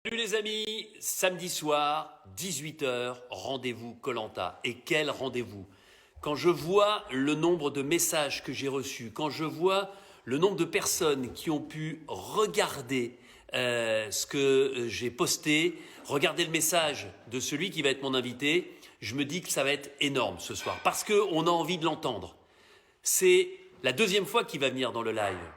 Salut les amis, samedi soir, 18 h, rendez-vous koh. Et quel rendez-vous! Quand je vois le nombre de messages que j'ai reçus, quand je vois le nombre de personnes qui ont pu regarder ce que j'ai posté, regarder le message de celui qui va être mon invité, je me dis que ça va être énorme ce soir, parce qu'on a envie de l'entendre. C'est la deuxième fois qu'il va venir dans le live.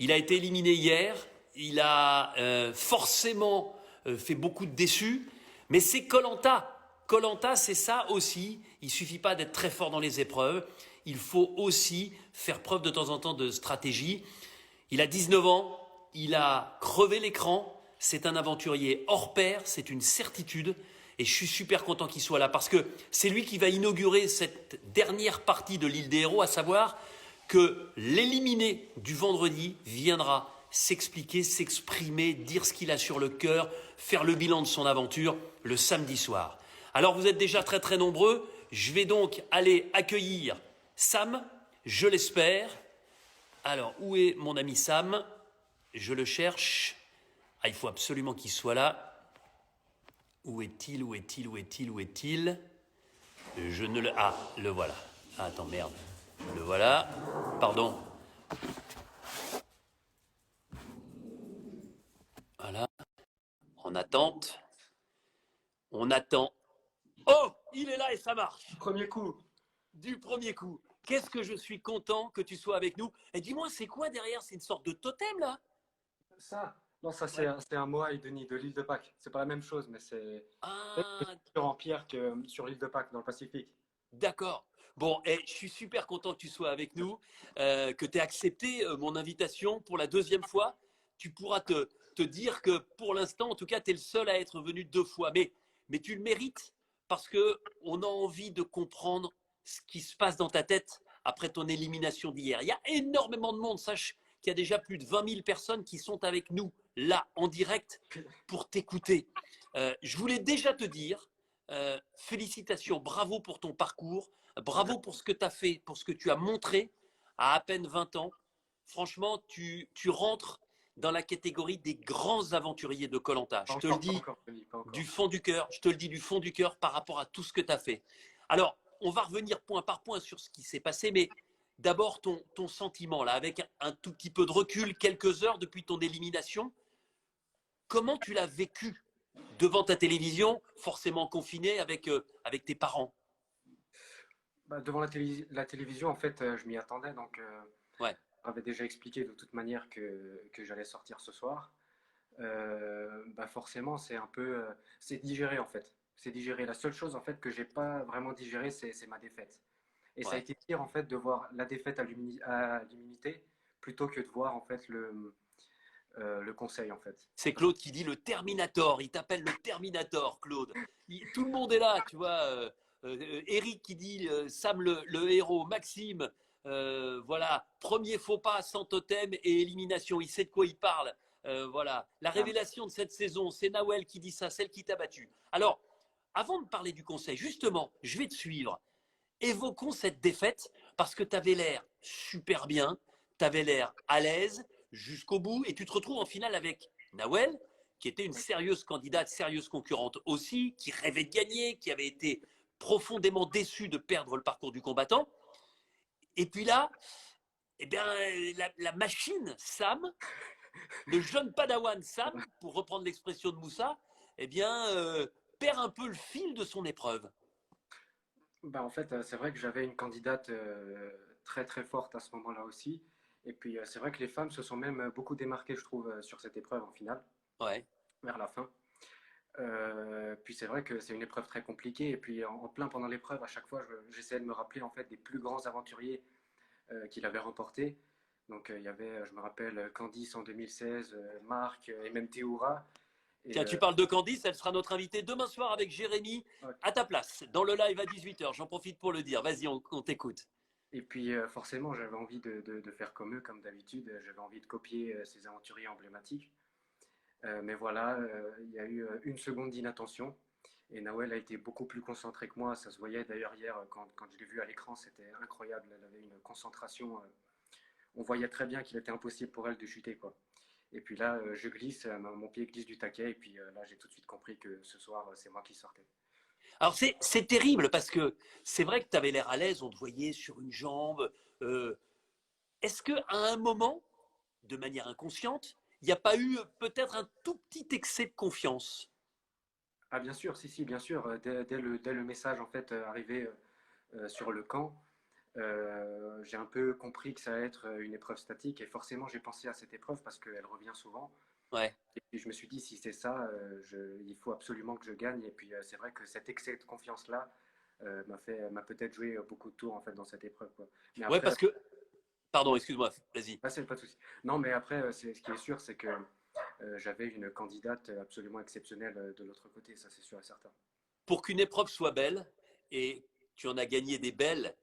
Il a été éliminé hier, il a forcément fait beaucoup de déçus, mais c'est koh. Koh, c'est ça aussi. Il ne suffit pas d'être très fort dans les épreuves, il faut aussi faire preuve de temps en temps de stratégie. Il a 19 ans, il a crevé l'écran, c'est un aventurier hors pair, c'est une certitude. Et je suis super content qu'il soit là parce que c'est lui qui va inaugurer cette dernière partie de l'île des héros, à savoir que l'éliminé du vendredi viendra s'expliquer, s'exprimer, dire ce qu'il a sur le cœur, faire le bilan de son aventure le samedi soir. Alors vous êtes déjà très très nombreux, je vais donc aller accueillir Sam, je l'espère. Alors, où est mon ami Sam? Je le cherche. Ah, il faut absolument qu'il soit là. Où est-il? Où est-il? Où est-il? Où est-il? Je ne le... Ah, le voilà. Ah, attends, merde. Le voilà. Pardon. Voilà. En attente. On attend. Oh, il est là et ça marche. Premier coup. Du premier coup. Qu'est-ce que je suis content que tu sois avec nous. Et dis-moi, c'est quoi derrière? C'est une sorte de totem, là? Ça, non, ça Ouais. c'est un Moai, Denis, de l'île de Pâques. C'est pas la même chose, mais c'est Ah, en pierre que sur l'île de Pâques, dans le Pacifique. d'accord. Bon, et je suis super content que tu sois avec nous, que tu aies accepté mon invitation pour la deuxième fois. Tu pourras te dire que pour l'instant, en tout cas, tu es le seul à être venu 2 fois. Mais tu le mérites parce qu'on a envie de comprendre ce qui se passe dans ta tête après ton élimination d'hier. Il y a énormément de monde. Sache qu'il y a déjà plus de 20 000 personnes qui sont avec nous, là, en direct, pour t'écouter. Je voulais déjà te dire félicitations, bravo pour ton parcours, bravo pour ce que tu as fait, pour ce que tu as montré à peine 20 ans. Franchement, tu rentres dans la catégorie des grands aventuriers de koh. Pas Je te le encore, pas dis encore, Denis, pas du encore. fond du cœur, je te le dis du fond du cœur par rapport à tout ce que tu as fait. Alors, on va revenir point par point sur ce qui s'est passé, mais d'abord ton sentiment, là, avec un tout petit peu de recul, quelques heures depuis ton élimination, comment tu l'as vécu devant ta télévision, forcément confiné avec tes parents? Bah, devant la télévision, en fait, je m'y attendais, donc Ouais, j'avais déjà expliqué de toute manière que j'allais sortir ce soir. Bah forcément, c'est un peu, c'est digéré en fait. C'est digéré. La seule chose en fait que j'ai pas vraiment digéré, c'est ma défaite. Et ça a ouais. été pire en fait de voir la défaite à l'immunité plutôt que de voir en fait le conseil en fait. C'est Claude qui dit le Terminator. Il t'appelle le Terminator, Claude. Tout le monde est là, tu vois. Eric qui dit Sam le héros. Maxime, voilà. Premier faux pas sans totem et élimination. Il sait de quoi il parle. Voilà. La Ah, révélation de cette saison, c'est Nawel qui dit ça, celle qui t'a battu. Alors, avant de parler du conseil, justement, je vais te suivre. Évoquons cette défaite parce que tu avais l'air super bien, tu avais l'air à l'aise jusqu'au bout et tu te retrouves en finale avec Nawel, qui était une oui. sérieuse candidate, sérieuse concurrente aussi, qui rêvait de gagner, qui avait été profondément déçue de perdre le parcours du combattant. Et puis là, eh bien, la machine Sam, le jeune padawan Sam, pour reprendre l'expression de Moussa, eh bien, perd un peu le fil de son épreuve. Bah, en fait, c'est vrai que j'avais une candidate très très forte à ce moment-là aussi. Et puis c'est vrai que les femmes se sont même beaucoup démarquées, je trouve, sur cette épreuve en finale, Ouais. vers la fin. Puis c'est vrai que c'est une épreuve très compliquée. Et puis en plein pendant l'épreuve, à chaque fois, j'essayais de me rappeler en fait des plus grands aventuriers qu'il avait remportés. Donc il y avait, je me rappelle, Candice en 2016, Marc et même Théoura. Et Tiens, tu parles de Candice, elle sera notre invitée demain soir avec Jérémy ok. à ta place, dans le live à 18 h. J'en profite pour le dire. Vas-y, on t'écoute. Et puis forcément, j'avais envie de faire comme eux, comme d'habitude. J'avais envie de copier ces aventuriers emblématiques. Mais voilà, il y a eu une seconde d'inattention. Et Nawel a été beaucoup plus concentré que moi. Ça se voyait d'ailleurs hier quand je l'ai vu à l'écran, c'était incroyable. Elle avait une concentration. On voyait très bien qu'il était impossible pour elle de chuter, quoi. Et puis là, je glisse, mon pied glisse du taquet, et puis là, j'ai tout de suite compris que ce soir, c'est moi qui sortais. Alors c'est terrible parce que c'est vrai que tu avais l'air à l'aise, on te voyait sur une jambe. Euh, Est-ce qu'à un moment, de manière inconsciente, il n'y a pas eu peut-être un tout petit excès de confiance? Ah bien sûr, si, si, bien sûr. Dès le message en fait arrivé sur le camp, j'ai un peu compris que ça allait être une épreuve statique et forcément j'ai pensé à cette épreuve parce qu'elle revient souvent. Ouais. Et puis je me suis dit si c'est ça, il faut absolument que je gagne. Et puis c'est vrai que cet excès de confiance-là m'a peut-être joué beaucoup de tours en fait dans cette épreuve, quoi. Mais Ouais, après, parce que. Pardon, excuse-moi, vas-y. c'est pas de souci. Non, mais après, ce qui est sûr, c'est que j'avais une candidate absolument exceptionnelle de l'autre côté, ça c'est sûr et certain. Pour qu'une épreuve soit belle, et tu en as gagné des belles,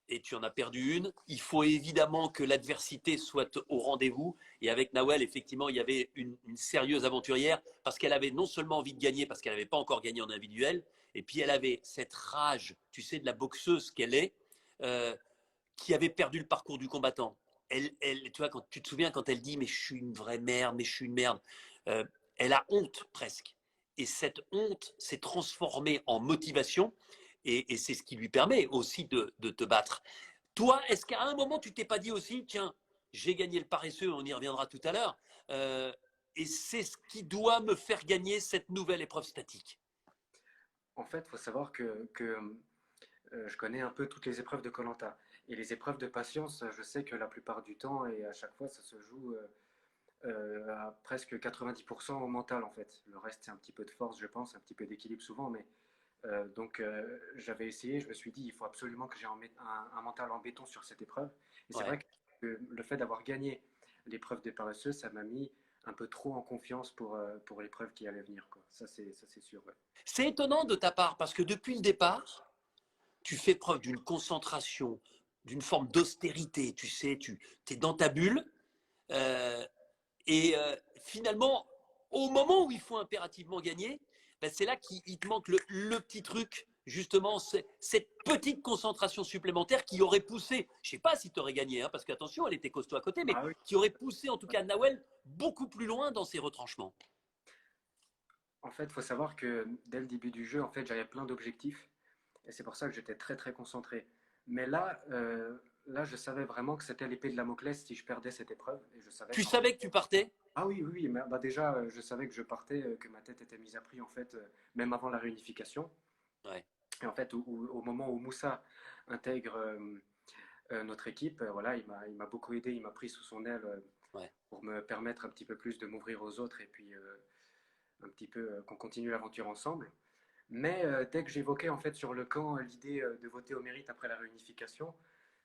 et tu en as perdu une, il faut évidemment que l'adversité soit au rendez-vous. Et avec Nawel, effectivement, il y avait une sérieuse aventurière parce qu'elle avait non seulement envie de gagner parce qu'elle n'avait pas encore gagné en individuel, et puis elle avait cette rage, tu sais, de la boxeuse qu'elle est, euh, qui avait perdu le parcours du combattant. Tu vois, quand tu te souviens quand elle dit mais je suis une vraie merde, mais je suis une merde, euh, elle a honte presque. Et cette honte s'est transformée en motivation et c'est ce qui lui permet aussi de te battre. Toi, est-ce qu'à un moment tu t'es pas dit aussi, tiens, j'ai gagné le paresseux, on y reviendra tout à l'heure, et c'est ce qui doit me faire gagner cette nouvelle épreuve statique? En fait, il faut savoir que je connais un peu toutes les épreuves de koh. Et les épreuves de patience, je sais que la plupart du temps et à chaque fois, ça se joue à presque 90% au mental en fait. Le reste, c'est un petit peu de force, je pense, un petit peu d'équilibre souvent. Mais j'avais essayé, je me suis dit, il faut absolument que j'ai un mental en béton sur cette épreuve. Et c'est Ouais. vrai que le fait d'avoir gagné l'épreuve des paresseux, ça m'a mis un peu trop en confiance pour l'épreuve qui allait venir, quoi. Ça, c'est sûr, ouais. C'est étonnant de ta part parce que depuis le départ, tu fais preuve d'une concentration, d'une forme d'austérité, tu sais, tu es dans ta bulle, euh, et finalement, au moment où il faut impérativement gagner, ben c'est là qu'il te manque le petit truc, justement, cette petite concentration supplémentaire qui aurait poussé, je ne sais pas si tu aurais gagné, hein, parce qu'attention, elle était costaud à côté, mais Ah oui. qui aurait poussé en tout cas Nawel beaucoup plus loin dans ses retranchements. En fait, il faut savoir que dès le début du jeu, en fait, j'avais plein d'objectifs. Et c'est pour ça que j'étais très très concentré. Mais là, je savais vraiment que c'était l'épée de Damoclès si je perdais cette épreuve. Et je savais Tu qu'en fait. savais que tu partais? Ah oui, oui, oui. Bah déjà, je savais que je partais, que ma tête était mise à prix, en fait, même avant la réunification. Ouais, Et en fait, au moment où Moussa intègre notre équipe, voilà, il m'a beaucoup aidé, il m'a pris sous son aile ouais. pour me permettre un petit peu plus de m'ouvrir aux autres et puis un petit peu qu'on continue l'aventure ensemble. Mais dès que j'évoquais en fait sur le camp l'idée de voter au mérite après la réunification,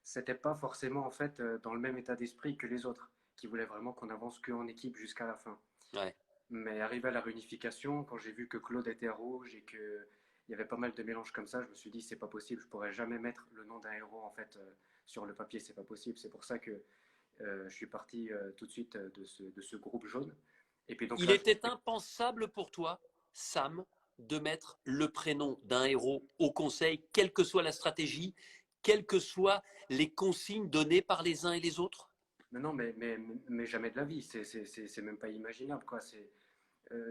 c'était pas forcément en fait dans le même état d'esprit que les autres, qui voulaient vraiment qu'on avance qu'en équipe jusqu'à la fin. Ouais. Mais arrivé à la réunification, quand j'ai vu que Claude était rouge et que il y avait pas mal de mélanges comme ça, je me suis dit c'est pas possible, je pourrais jamais mettre le nom d'un héros en fait sur le papier, c'est pas possible. C'est pour ça que je suis parti tout de suite de ce groupe jaune. Et puis donc Il là, était impensable pour toi, Sam, de mettre le prénom d'un héros au conseil, quelle que soit la stratégie, quelles que soient les consignes données par les uns et les autres? non, mais jamais de la vie, c'est même pas imaginable quoi.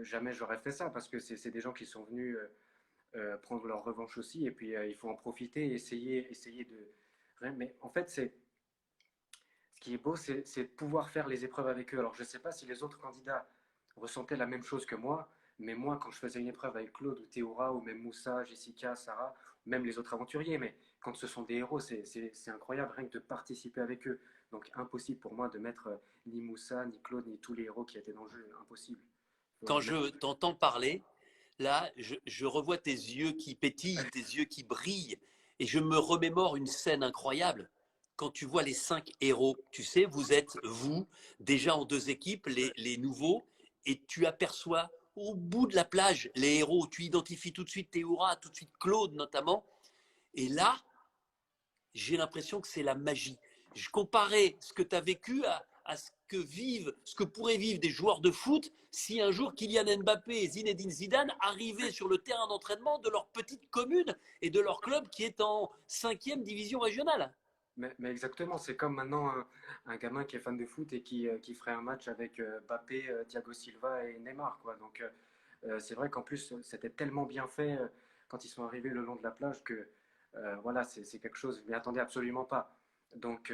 Jamais j'aurais fait ça parce que c'est des gens qui sont venus prendre leur revanche aussi et puis il faut en profiter et essayer de. Mais en fait, ce qui est beau, c'est de pouvoir faire les épreuves avec eux. Alors, je ne sais pas si les autres candidats ressentaient la même chose que moi, mais moi, quand je faisais une épreuve avec Claude ou Théora, ou même Moussa, Jessica, Sarah, même les autres aventuriers, mais quand ce sont des héros, c'est incroyable rien que de participer avec eux. Donc, impossible pour moi de mettre ni Moussa, ni Claude, ni tous les héros qui étaient dans le jeu. Impossible. Quand je t'entends parler, là, je revois tes yeux qui pétillent, tes yeux qui brillent, et je me remémore une scène incroyable. Quand tu vois les 5 héros, tu sais, vous êtes, vous, déjà en 2 équipes, les nouveaux, et tu aperçois au bout de la plage les héros. Tu identifies tout de suite Théora, tout de suite Claude notamment. Et là, j'ai l'impression que c'est la magie. Je comparais ce que tu as vécu à ce que pourraient vivre des joueurs de foot si un jour Kylian Mbappé et Zinedine Zidane arrivaient sur le terrain d'entraînement de leur petite commune et de leur club qui est en 5e division régionale. Mais exactement, c'est comme maintenant un gamin qui est fan de foot et qui ferait un match avec Mbappé, Thiago Silva et Neymar, quoi. Donc c'est vrai qu'en plus c'était tellement bien fait quand ils sont arrivés le long de la plage que voilà, c'est quelque chose, je m'y attendais absolument pas. Donc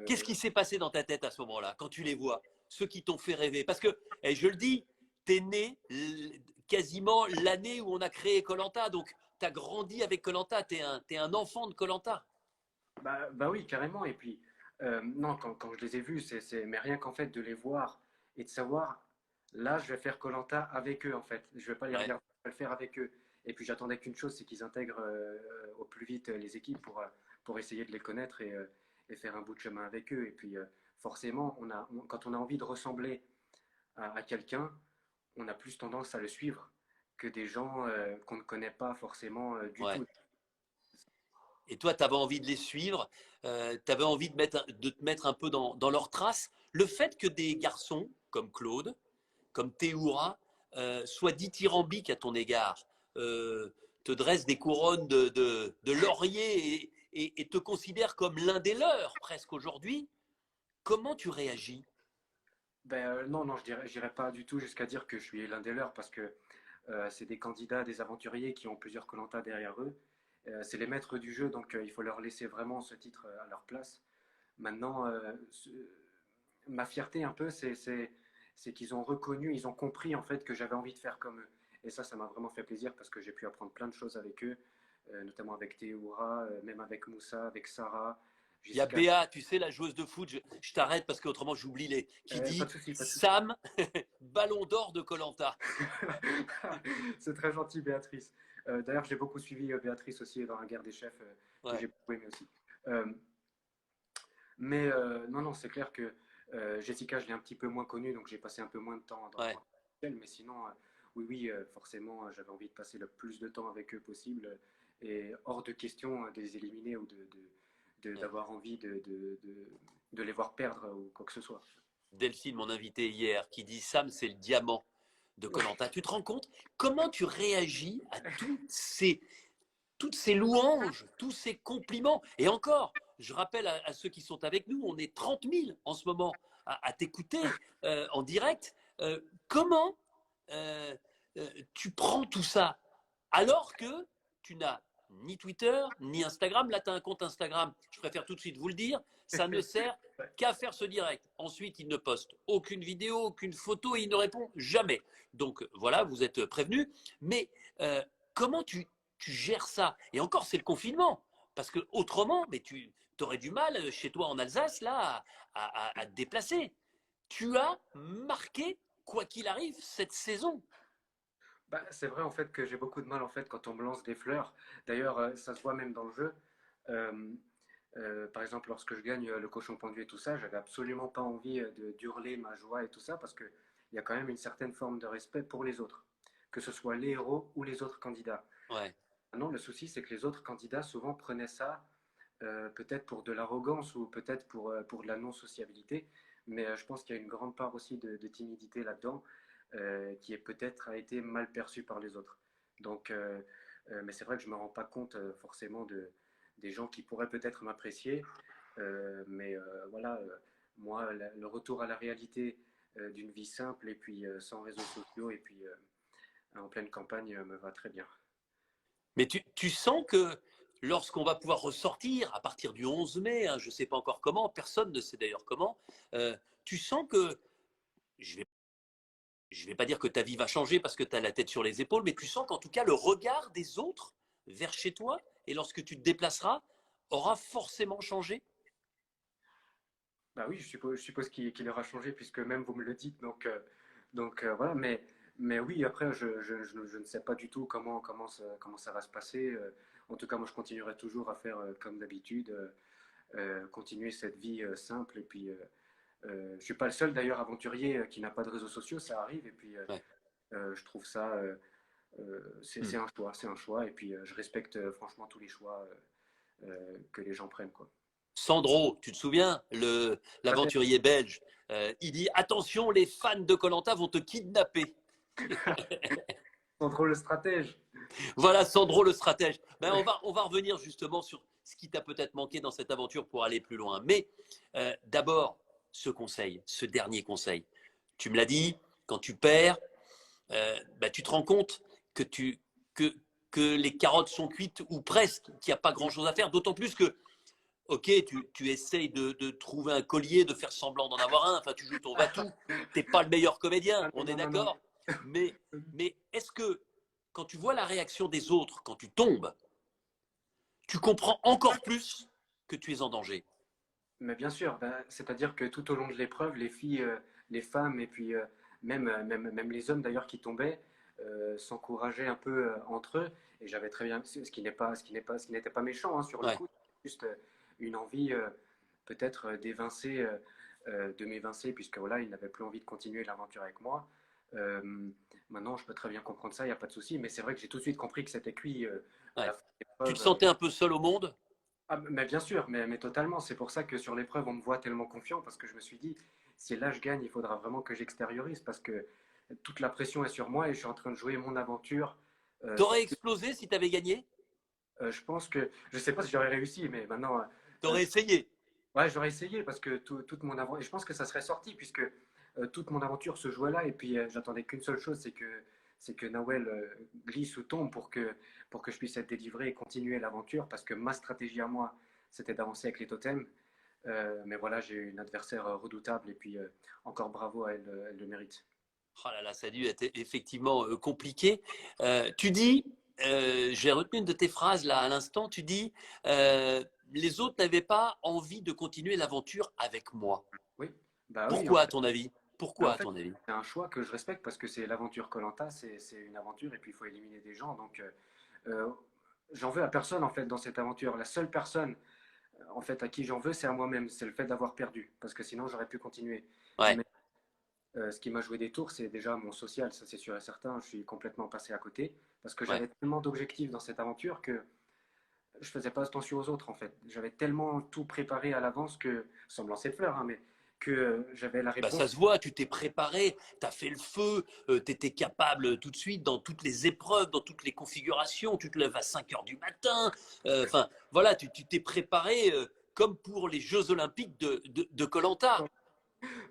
Qu'est-ce qui s'est passé dans ta tête à ce moment-là, quand tu les vois, ceux qui t'ont fait rêver? Parce que, et je le dis, t'es né quasiment l'année où on a créé koh, donc tu as grandi avec koh, t'es un enfant de koh. bah oui, carrément. Et puis, non, quand je les ai vus, mais rien qu'en fait de les voir et de savoir, là, je vais faire koh avec eux, en fait. Je vais pas les Ouais. regarder, je vais le faire avec eux. Et puis, j'attendais qu'une chose, c'est qu'ils intègrent au plus vite les équipes pour essayer de les connaître et faire un bout de chemin avec eux. Et puis, forcément, quand on a envie de ressembler à quelqu'un, on a plus tendance à le suivre que des gens qu'on ne connaît pas forcément du Ouais. tout. Et toi, tu avais envie de les suivre, tu avais envie de te mettre un peu dans leurs traces. Le fait que des garçons comme Claude, comme Théoura, soient dithyrambiques à ton égard, te dressent des couronnes de laurier et te considèrent comme l'un des leurs presque aujourd'hui, comment tu réagis? Ben, non, non, j'irais pas du tout jusqu'à dire que je suis l'un des leurs parce que c'est des candidats, des aventuriers qui ont plusieurs koh derrière eux. C'est les maîtres du jeu, donc il faut leur laisser vraiment ce titre à leur place. Maintenant, ma fierté un peu, c'est qu'ils ont reconnu, ils ont compris en fait que j'avais envie de faire comme eux. Et ça m'a vraiment fait plaisir parce que j'ai pu apprendre plein de choses avec eux, notamment avec Théoura, même avec Moussa, avec Sarah, Il y a Jessica. Béa, tu sais, la joueuse de foot, je t'arrête parce qu'autrement j'oublie qui Pas dit de souci, pas de souci. Sam, ballon d'or de koh. C'est très gentil, Béatrice. D'ailleurs, j'ai beaucoup suivi Béatrice aussi dans la guerre des chefs, que Ouais. j'ai beaucoup aimé aussi. Euh, mais non, non, c'est clair que Jessica, je l'ai un petit peu moins connue, donc j'ai passé un peu moins de temps Ouais. dans elle. Mais sinon, oui, oui, forcément, j'avais envie de passer le plus de temps avec eux possible. Et hors de question de les éliminer ou Ouais. d'avoir envie de les voir perdre ou quoi que ce soit. Delphine, mon invité hier, qui dit Sam, c'est le diamant de koh. Tu te rends compte comment tu réagis à toutes ces louanges, tous ces compliments? Et encore, je rappelle à ceux qui sont avec nous, on est 30 000 en ce moment à t'écouter en direct. Comment euh, tu prends tout ça alors que tu n'as ni Twitter, ni Instagram? Là, tu as un compte Instagram, je préfère tout de suite vous le dire, ça ne sert qu'à faire ce direct. Ensuite, il ne poste aucune vidéo, aucune photo et il ne répond jamais. Donc voilà, vous êtes prévenus. Mais comment tu gères ça? Et encore, c'est le confinement. Parce que autrement, mais tu aurais du mal chez toi en Alsace là à te déplacer. Tu as marqué, quoi qu'il arrive, cette saison. Bah, c'est vrai en fait que j'ai beaucoup de mal en fait quand on me lance des fleurs. D'ailleurs, ça se voit même dans le jeu. Euh, par exemple, lorsque je gagne le cochon pendu et tout ça, j'avais absolument pas envie d'hurler ma joie et tout ça parce que il y a quand même une certaine forme de respect pour les autres, que ce soit les héros ou les autres candidats. Ouais. Maintenant, le souci, c'est que les autres candidats souvent prenaient ça peut-être pour de l'arrogance ou peut-être pour de la non-sociabilité, mais je pense qu'il y a une grande part aussi de timidité là-dedans qui est peut-être a été mal perçue par les autres. Donc, mais c'est vrai que je ne me rends pas compte forcément des gens qui pourraient peut-être m'apprécier, mais voilà, moi, le retour à la réalité d'une vie simple et puis sans réseaux sociaux et puis en pleine campagne me va très bien. Mais tu sens que lorsqu'on va pouvoir ressortir à partir du 11 mai, hein, je ne sais pas encore comment, personne ne sait d'ailleurs comment, tu sens que, je vais, je vais pas dire que ta vie va changer parce que tu as la tête sur les épaules, mais tu sens qu'en tout cas le regard des autres vers chez toi et lorsque tu te déplaceras aura forcément changé. Bah oui, je suppose qu'il aura changé puisque même vous me le dites. Donc voilà, mais oui, après, je ne sais pas du tout comment ça va se passer. En tout cas, moi, je continuerai toujours à faire comme d'habitude, continuer cette vie simple. Et puis, je suis pas le seul d'ailleurs aventurier qui n'a pas de réseaux sociaux, ça arrive. Et puis, Ouais. je trouve ça, Hmm. c'est un choix, c'est un choix. Et puis, je respecte franchement tous les choix que les gens prennent, quoi. Sandro, tu te souviens, l'aventurier belge, il dit attention, les fans de koh vont te kidnapper. Sans trop le stratège. Voilà Sandro le stratège. Ben, on va revenir justement sur ce qui t'a peut-être manqué dans cette aventure pour aller plus loin. Mais d'abord, ce conseil, ce dernier conseil. Tu me l'as dit, quand tu perds, tu te rends compte que, que, que les carottes sont cuites ou presque, qu'il n'y a pas grand-chose à faire. D'autant plus que, ok, tu essayes de trouver un collier, de faire semblant d'en avoir un, enfin tu joues ton va-tout, tu n'es pas le meilleur comédien, Ah, on est non, non, non. d'accord. Mais est-ce que quand tu vois la réaction des autres, quand tu tombes, tu comprends encore plus que tu es en danger? Mais bien sûr, c'est-à-dire que tout au long de l'épreuve, les filles, les femmes et puis même les hommes d'ailleurs qui tombaient s'encourageaient un peu entre eux. Et j'avais très bien, ce qui n'était pas méchant hein, sur le Ouais. coup, juste une envie peut-être d'évincer, de m'évincer, puisque voilà, ils n'avaient plus envie de continuer l'aventure avec moi. Euh, Maintenant, je peux très bien comprendre ça, il n'y a pas de souci. Mais c'est vrai que j'ai tout de suite compris que c'était cuit à Ouais. la fin de Tu te l'épreuve. sentais un peu seul au monde? Ah, mais bien sûr, mais totalement. C'est pour ça que sur l'épreuve, on me voit tellement confiant parce que je me suis dit, si là je gagne, il faudra vraiment que j'extériorise parce que toute la pression est sur moi et je suis en train de jouer mon aventure. T'aurais explosé si t'avais gagné? Je pense que, je sais pas si j'aurais réussi, mais maintenant, T'aurais essayé? ouais, j'aurais essayé parce que toute mon aventure, et je pense que ça serait sorti puisque toute mon aventure se jouait là et puis j'attendais qu'une seule chose, c'est que Nawel glisse ou tombe pour que je puisse être délivré et continuer l'aventure parce que ma stratégie à moi, c'était d'avancer avec les totems. Mais voilà, j'ai eu une adversaire redoutable et puis encore bravo à elle, elle le mérite. Oh là là, ça a dû être effectivement compliqué. Tu dis, j'ai retenu une de tes phrases là à l'instant, tu dis, les autres n'avaient pas envie de continuer l'aventure avec moi. Oui, bah oui, Pourquoi à ton avis? bah Pourquoi en à fait, ton avis? c'est un choix que je respecte parce que c'est l'aventure koh c'est une aventure et puis il faut éliminer des gens. Donc, euh, j'en veux à personne en fait dans cette aventure. La seule personne en fait à qui j'en veux, c'est à moi-même. C'est le fait d'avoir perdu parce que sinon j'aurais pu continuer. Ouais. Mais ce qui m'a joué des tours, c'est déjà mon social, ça c'est sûr et certain. Je suis complètement passé à côté parce que Ouais. j'avais tellement d'objectifs dans cette aventure que je faisais pas attention aux autres en fait. J'avais tellement tout préparé à l'avance que, sans me lancer de fleurs, hein, mais que j'avais la Bah, réponse. ça se voit, tu t'es préparé, tu as fait le feu, tu étais capable tout de suite dans toutes les épreuves, dans toutes les configurations, tu te lèves à 5 heures du matin. Enfin, voilà, tu t'es préparé comme pour les Jeux Olympiques de koh.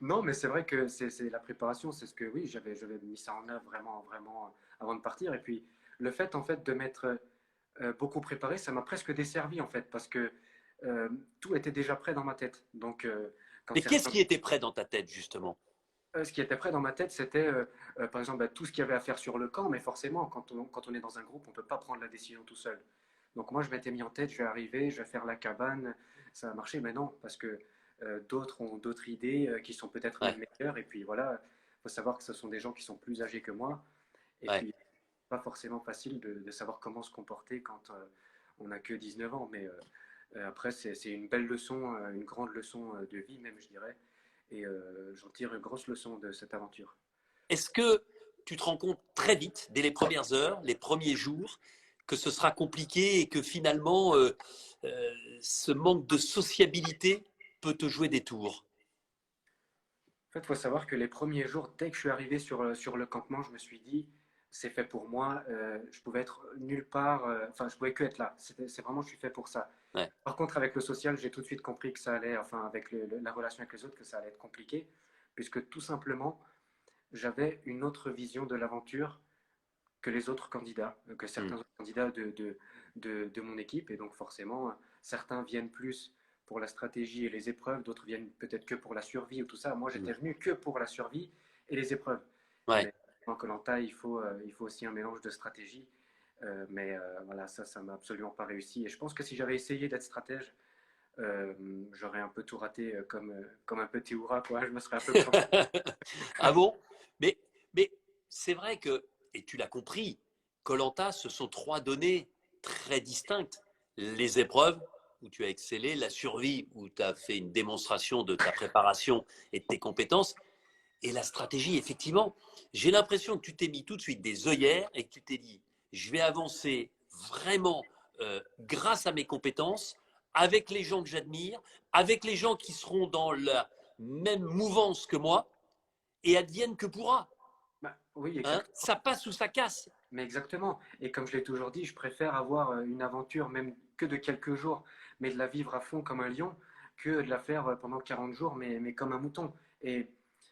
Non, mais c'est vrai que c'est la préparation, c'est ce que oui, j'avais mis ça en œuvre vraiment, vraiment avant de partir. Et puis le fait en fait de m'être beaucoup préparé, ça m'a presque desservi en fait, parce que tout était déjà prêt dans ma tête. Donc quand Mais qu'est-ce certains, qui était prêt dans ta tête, justement? ce qui était prêt dans ma tête, c'était par exemple tout ce qu'il y avait à faire sur le camp, mais forcément quand on est dans un groupe, on peut pas prendre la décision tout seul. Donc moi je m'étais mis en tête, je vais arriver, je vais faire la cabane, ça va marcher, mais non, parce que d'autres ont d'autres idées qui sont peut-être Ouais, même meilleures. Et puis voilà, il faut savoir que ce sont des gens qui sont plus âgés que moi. Et ouais. puis, pas forcément facile de savoir comment se comporter quand on n'a que 19 ans. Mais après, c'est une belle leçon, une grande leçon de vie même, je dirais. Et j'en tire une grosse leçon de cette aventure. Est-ce que tu te rends compte très vite, dès les premières heures, les premiers jours, que ce sera compliqué et que finalement, ce manque de sociabilité peut te jouer des tours? En fait, il faut savoir que les premiers jours, dès que je suis arrivé sur le campement, je me suis dit, c'est fait pour moi. Je pouvais être nulle part. Enfin, je pouvais que être là. C'est vraiment, je suis fait pour ça. Ouais. Par contre, avec le social, j'ai tout de suite compris que ça allait, enfin, avec la relation avec les autres, que ça allait être compliqué, puisque tout simplement, j'avais une autre vision de l'aventure que les autres candidats, que Hmm. certains autres candidats de mon équipe. Et donc, forcément, certains viennent plus pour la stratégie et les épreuves, d'autres viennent peut-être que pour la survie ou tout ça. Moi, Hmm. j'étais venu que pour la survie et les épreuves. Ouais. Mais en koh il faut aussi un mélange de stratégie. Mais voilà, ça m'a absolument pas réussi. Et je pense que si j'avais essayé d'être stratège, euh, j'aurais un peu tout raté comme un petit hurrah, quoi. Je me serais un peu planté. Ah bon? Mais, mais c'est vrai que, et tu l'as compris, koh ce sont trois données très distinctes. Les épreuves, où tu as excellé, la survie, où tu as fait une démonstration de ta préparation et de tes compétences, et la stratégie, effectivement. J'ai l'impression que tu t'es mis tout de suite des œillères et que tu t'es dit, je vais avancer vraiment grâce à mes compétences, avec les gens que j'admire, avec les gens qui seront dans la même mouvance que moi, et advienne que pourra. Bah, oui, Hein, exactement. ça passe ou ça casse. Mais exactement. Et comme je l'ai toujours dit, je préfère avoir une aventure, même que de quelques jours, mais de la vivre à fond comme un lion que de la faire pendant 40 jours, mais comme un mouton. Et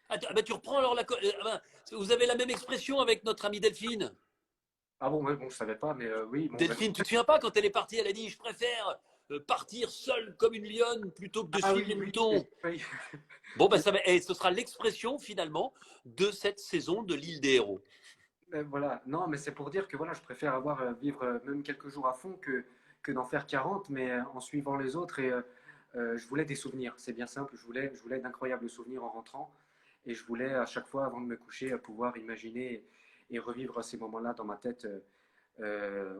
Ah, bah, tu reprends alors vous avez la même expression avec notre amie Delphine. ah bon, ouais, bon, je savais pas, mais oui, bon, Delphine, tu te souviens pas quand elle est partie, elle a dit je préfère partir seule comme une lionne plutôt que de ah oui, suivre les oui, moutons. oui, Bon, bah, et ce sera l'expression finalement de cette saison de l'île des héros. voilà. Non, mais c'est pour dire que voilà, je préfère avoir vivre même quelques jours à fond que d'en faire 40, mais en suivant les autres. Et je voulais des souvenirs. C'est bien simple. Je voulais d'incroyables souvenirs en rentrant. Et je voulais à chaque fois, avant de me coucher, pouvoir imaginer et revivre ces moments-là dans ma tête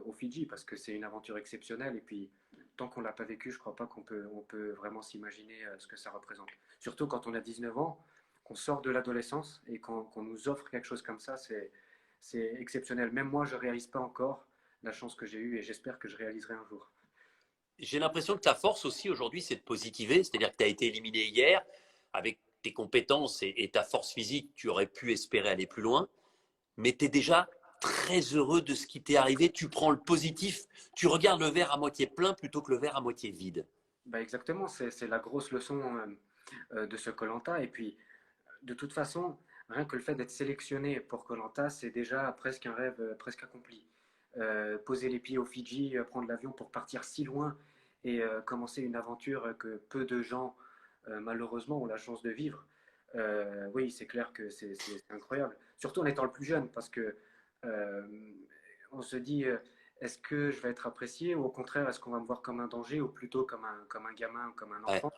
aux Fidji, parce que c'est une aventure exceptionnelle. Et puis, tant qu'on l'a pas vécu, je crois pas qu'on peut vraiment s'imaginer ce que ça représente. Surtout quand on a 19 ans, qu'on sort de l'adolescence et qu'on nous offre quelque chose comme ça, c'est exceptionnel. Même moi, je ne réalise pas encore la chance que j'ai eue et j'espère que je réaliserai un jour. J'ai l'impression que ta force aussi aujourd'hui, c'est de positiver, c'est-à-dire que tu as été éliminé hier avec tes compétences et ta force physique, tu aurais pu espérer aller plus loin, mais tu es déjà très heureux de ce qui t'est arrivé, tu prends le positif, tu regardes le verre à moitié plein plutôt que le verre à moitié vide. Bah exactement, c'est la grosse leçon de ce koh. Et puis, de toute façon, rien que le fait d'être sélectionné pour koh, c'est déjà presque un rêve presque accompli. Poser les pieds aux Fidji, prendre l'avion pour partir si loin et commencer une aventure que peu de gens, malheureusement, ont la chance de vivre. Oui, c'est clair que c'est incroyable. Surtout en étant le plus jeune, parce que euh, on se dit, est-ce que je vais être apprécié ou au contraire, est-ce qu'on va me voir comme un danger ou plutôt comme un gamin ou comme un Ouais. enfant?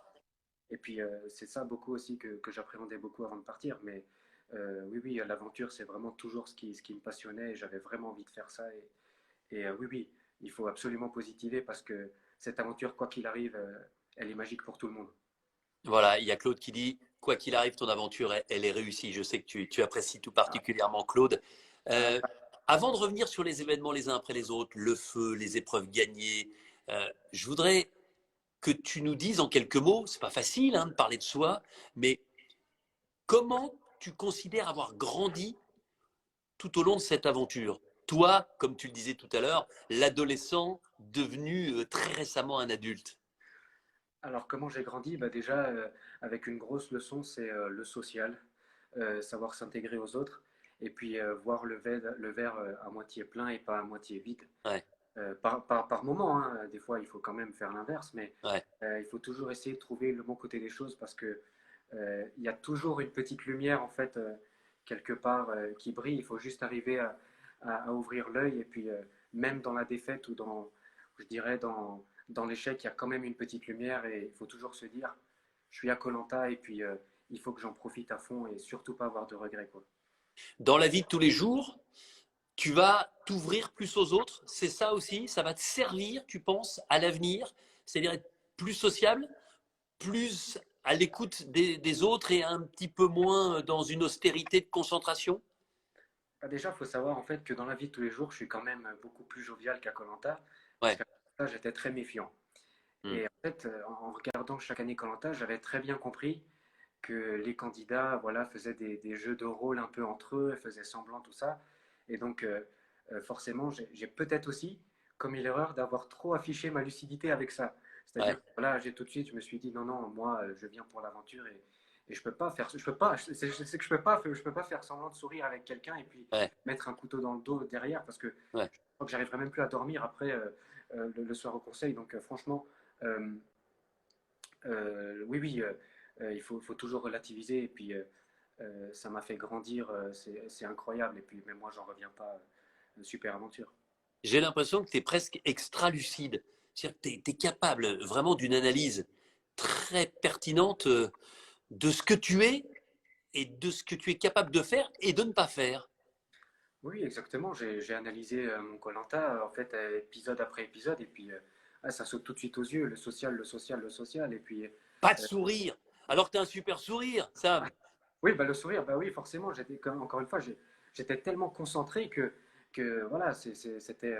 Et puis, c'est ça beaucoup aussi que j'appréhendais beaucoup avant de partir. Mais oui, oui, l'aventure, c'est vraiment toujours ce qui me passionnait et j'avais vraiment envie de faire ça. Et oui, oui, il faut absolument positiver parce que cette aventure, quoi qu'il arrive, elle est magique pour tout le monde. Voilà, il y a Claude qui dit, quoi qu'il arrive, ton aventure, elle est réussie. Je sais que tu apprécies tout particulièrement Claude. Ah, Euh, Avant de revenir sur les événements les uns après les autres, le feu, les épreuves gagnées, je voudrais que tu nous dises en quelques mots, c'est pas facile hein, de parler de soi, mais comment tu considères avoir grandi tout au long de cette aventure? Toi, comme tu le disais tout à l'heure, l'adolescent devenu très récemment un adulte. alors, comment j'ai grandi? Bah, déjà, avec une grosse leçon, c'est le social, savoir s'intégrer aux autres et puis voir le verre à moitié plein et pas à moitié vide. Ouais, Par moment, hein. Des fois, il faut quand même faire l'inverse, mais ouais. il faut toujours essayer de trouver le bon côté des choses parce que il y a toujours une petite lumière en fait quelque part qui brille. Il faut juste arriver à ouvrir l'œil et puis même dans la défaite ou je dirais dans l'échec, il y a quand même une petite lumière et il faut toujours se dire, je suis à koh et puis il faut que j'en profite à fond et surtout pas avoir de regrets quoi. Dans la vie de tous les jours, tu vas t'ouvrir plus aux autres. C'est ça aussi, ça va te servir, tu penses, à l'avenir, c'est-à-dire être plus sociable, plus à l'écoute des autres et un petit peu moins dans une austérité de concentration. Ah, déjà, il faut savoir en fait que dans la vie de tous les jours, je suis quand même beaucoup plus jovial qu'à koh parce Ouais. qu'à koh j'étais très méfiant. Hmm. Et en fait, en regardant chaque année koh j'avais très bien compris que les candidats voilà, faisaient des jeux de rôle un peu entre eux, faisaient semblant, tout ça. Et donc, forcément, j'ai peut-être aussi commis l'erreur d'avoir trop affiché ma lucidité avec ça. C'est-à-dire Ouais. que voilà, j'ai tout de suite, je me suis dit, non, non, moi, je viens pour l'aventure et je peux pas faire, je peux pas, c'est que je peux pas faire semblant de sourire avec quelqu'un et puis Ouais. mettre un couteau dans le dos derrière parce que Ouais. je crois que j'arriverai même plus à dormir après le soir au conseil. Donc, franchement, euh, oui, oui, il faut toujours relativiser. Et puis, ça m'a fait grandir. C'est incroyable. Et puis, même moi, j'en reviens pas. Super aventure. J'ai l'impression que tu es presque extra-lucide. C'est-à-dire que tu es capable vraiment d'une analyse très pertinente de ce que tu es et de ce que tu es capable de faire et de ne pas faire. Oui, exactement. J'ai analysé mon koh en fait, épisode après épisode. Et puis, ça saute tout de suite aux yeux. Le social, le social, le social. Et puis, Pas de sourire. Alors que tu as un super sourire, Sam. oui, bah, le sourire, bah oui, forcément. Encore une fois, j'étais tellement concentré que voilà, c'était,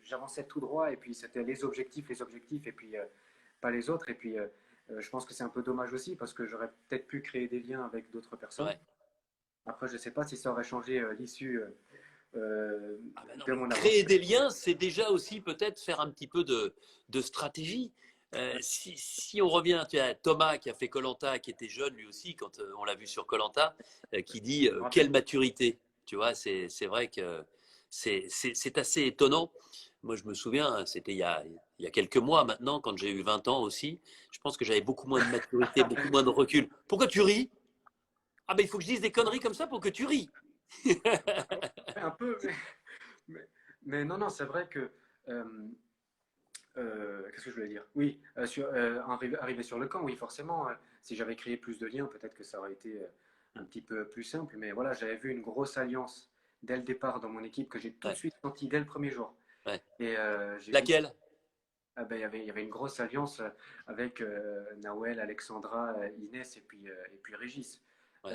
j'avançais tout droit. Et puis, c'était les objectifs. Et puis, pas les autres. Et puis, je pense que c'est un peu dommage aussi parce que j'aurais peut-être pu créer des liens avec d'autres personnes. Ouais. Après, je ne sais pas si ça aurait changé l'issue Ah ben non, de mais mon créer aventure. des liens, c'est déjà aussi peut-être faire un petit peu de stratégie. Si on revient, tu as Thomas qui a fait koh qui était jeune lui aussi, quand on l'a vu sur koh qui dit Je me rappelle. quelle maturité. Tu vois, c'est vrai que c'est assez étonnant. Moi, je me souviens, c'était il y a quelques mois maintenant, quand j'ai eu 20 ans aussi. Je pense que j'avais beaucoup moins de maturité, beaucoup moins de recul. Pourquoi tu ris? Ah ben, il faut que je dise des conneries comme ça pour que tu ris. Un peu, mais, non, non, c'est vrai que. euh, Qu'est-ce que je voulais dire? Oui, arriver sur le camp, oui, forcément. Si j'avais créé plus de liens, peut-être que ça aurait été un petit peu plus simple. Mais voilà, j'avais vu une grosse alliance dès le départ dans mon équipe que j'ai tout de Ouais, suite senti dès le premier jour. ouais. Et j'ai vu Laquelle? ah ben, il y avait une grosse alliance avec Nawel, Alexandra, Inès et puis Régis. Ouais.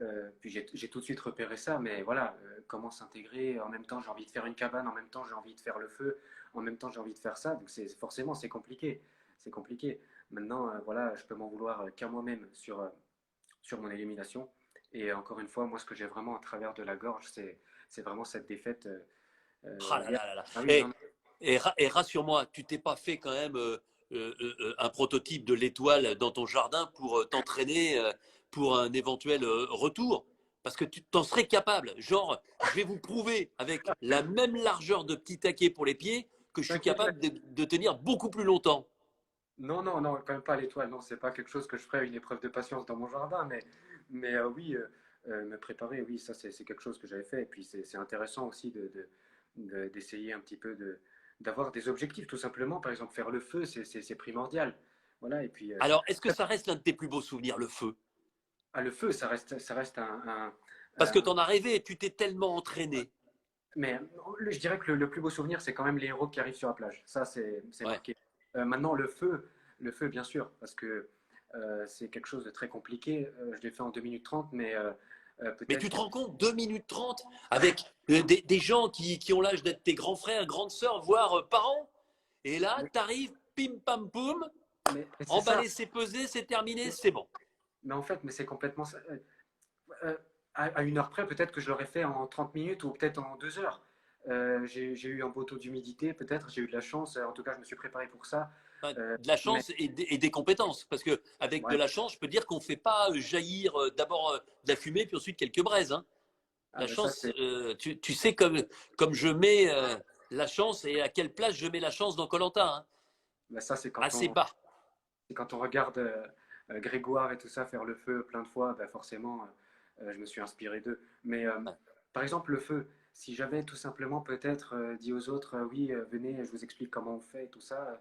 Euh, puis j'ai tout de suite repéré ça, mais voilà, comment s'intégrer. En même temps, j'ai envie de faire une cabane, en même temps, j'ai envie de faire le feu, en même temps, j'ai envie de faire ça. Donc forcément, c'est compliqué. C'est compliqué. Maintenant, voilà, je peux m'en vouloir qu'à moi-même sur mon élimination. Et encore une fois, moi, ce que j'ai vraiment à travers de la gorge, c'est vraiment cette défaite Ah là hier. là là là. Ah oui, non, non. Et rassure-moi, tu t'es pas fait quand même un prototype de l'étoile dans ton jardin pour t'entraîner pour un éventuel retour? Parce que tu t'en serais capable. Genre, je vais vous prouver avec la même largeur de petit taquet pour les pieds que je suis T'inquiète, capable de tenir beaucoup plus longtemps. non, non, non, quand même pas à l'étoile. Non, c'est pas quelque chose que je ferais une épreuve de patience dans mon jardin, mais oui, me préparer, oui, ça c'est quelque chose que j'avais fait. Et puis c'est intéressant aussi d'essayer un petit peu d'avoir des objectifs, tout simplement. Par exemple, faire le feu, c'est primordial. Voilà, et puis Alors, est-ce que ça reste l'un de tes plus beaux souvenirs, le feu? ah, le feu, ça reste Parce que un- t'en as rêvé, tu t'es tellement entraîné. mais je dirais que le plus beau souvenir, c'est quand même les héros qui arrivent sur la plage. Ça, c'est Ouais. marqué. Maintenant, le feu, bien sûr, parce que c'est quelque chose de très compliqué. Je l'ai fait en 2 minutes 30, mais Mais tu peut-être te que. rends compte, 2 minutes 30 avec des gens qui ont l'âge d'être tes grands frères, grandes sœurs, voire parents. Et là, Mais, t'arrives, pim pam poum, mais c'est ça. emballé, c'est pesé, c'est terminé, c'est bon. Mais en fait, mais c'est complètement ça. À une heure près, peut-être que je l'aurais fait en 30 minutes ou peut-être en 2 heures. J'ai eu un beau taux d'humidité, peut-être, j'ai eu de la chance. En tout cas, je me suis préparé pour ça. Enfin, Euh, de la mais chance et des compétences. Parce que avec de ouais, la chance, je peux dire qu'on ne fait pas jaillir d'abord de la fumée, puis ensuite quelques braises. Hein. ah, La ben ça, chance, c'est tu sais comme je mets la chance et à quelle place je mets la chance dans koh hein. ben ça, c'est Assez bas. quand on regarde Grégoire et tout ça faire le feu plein de fois, ben forcément, je me suis inspiré d'eux. Mais Ouais. par exemple, le feu, si j'avais tout simplement peut-être dit aux autres, oui, venez, je vous explique comment on fait et tout ça,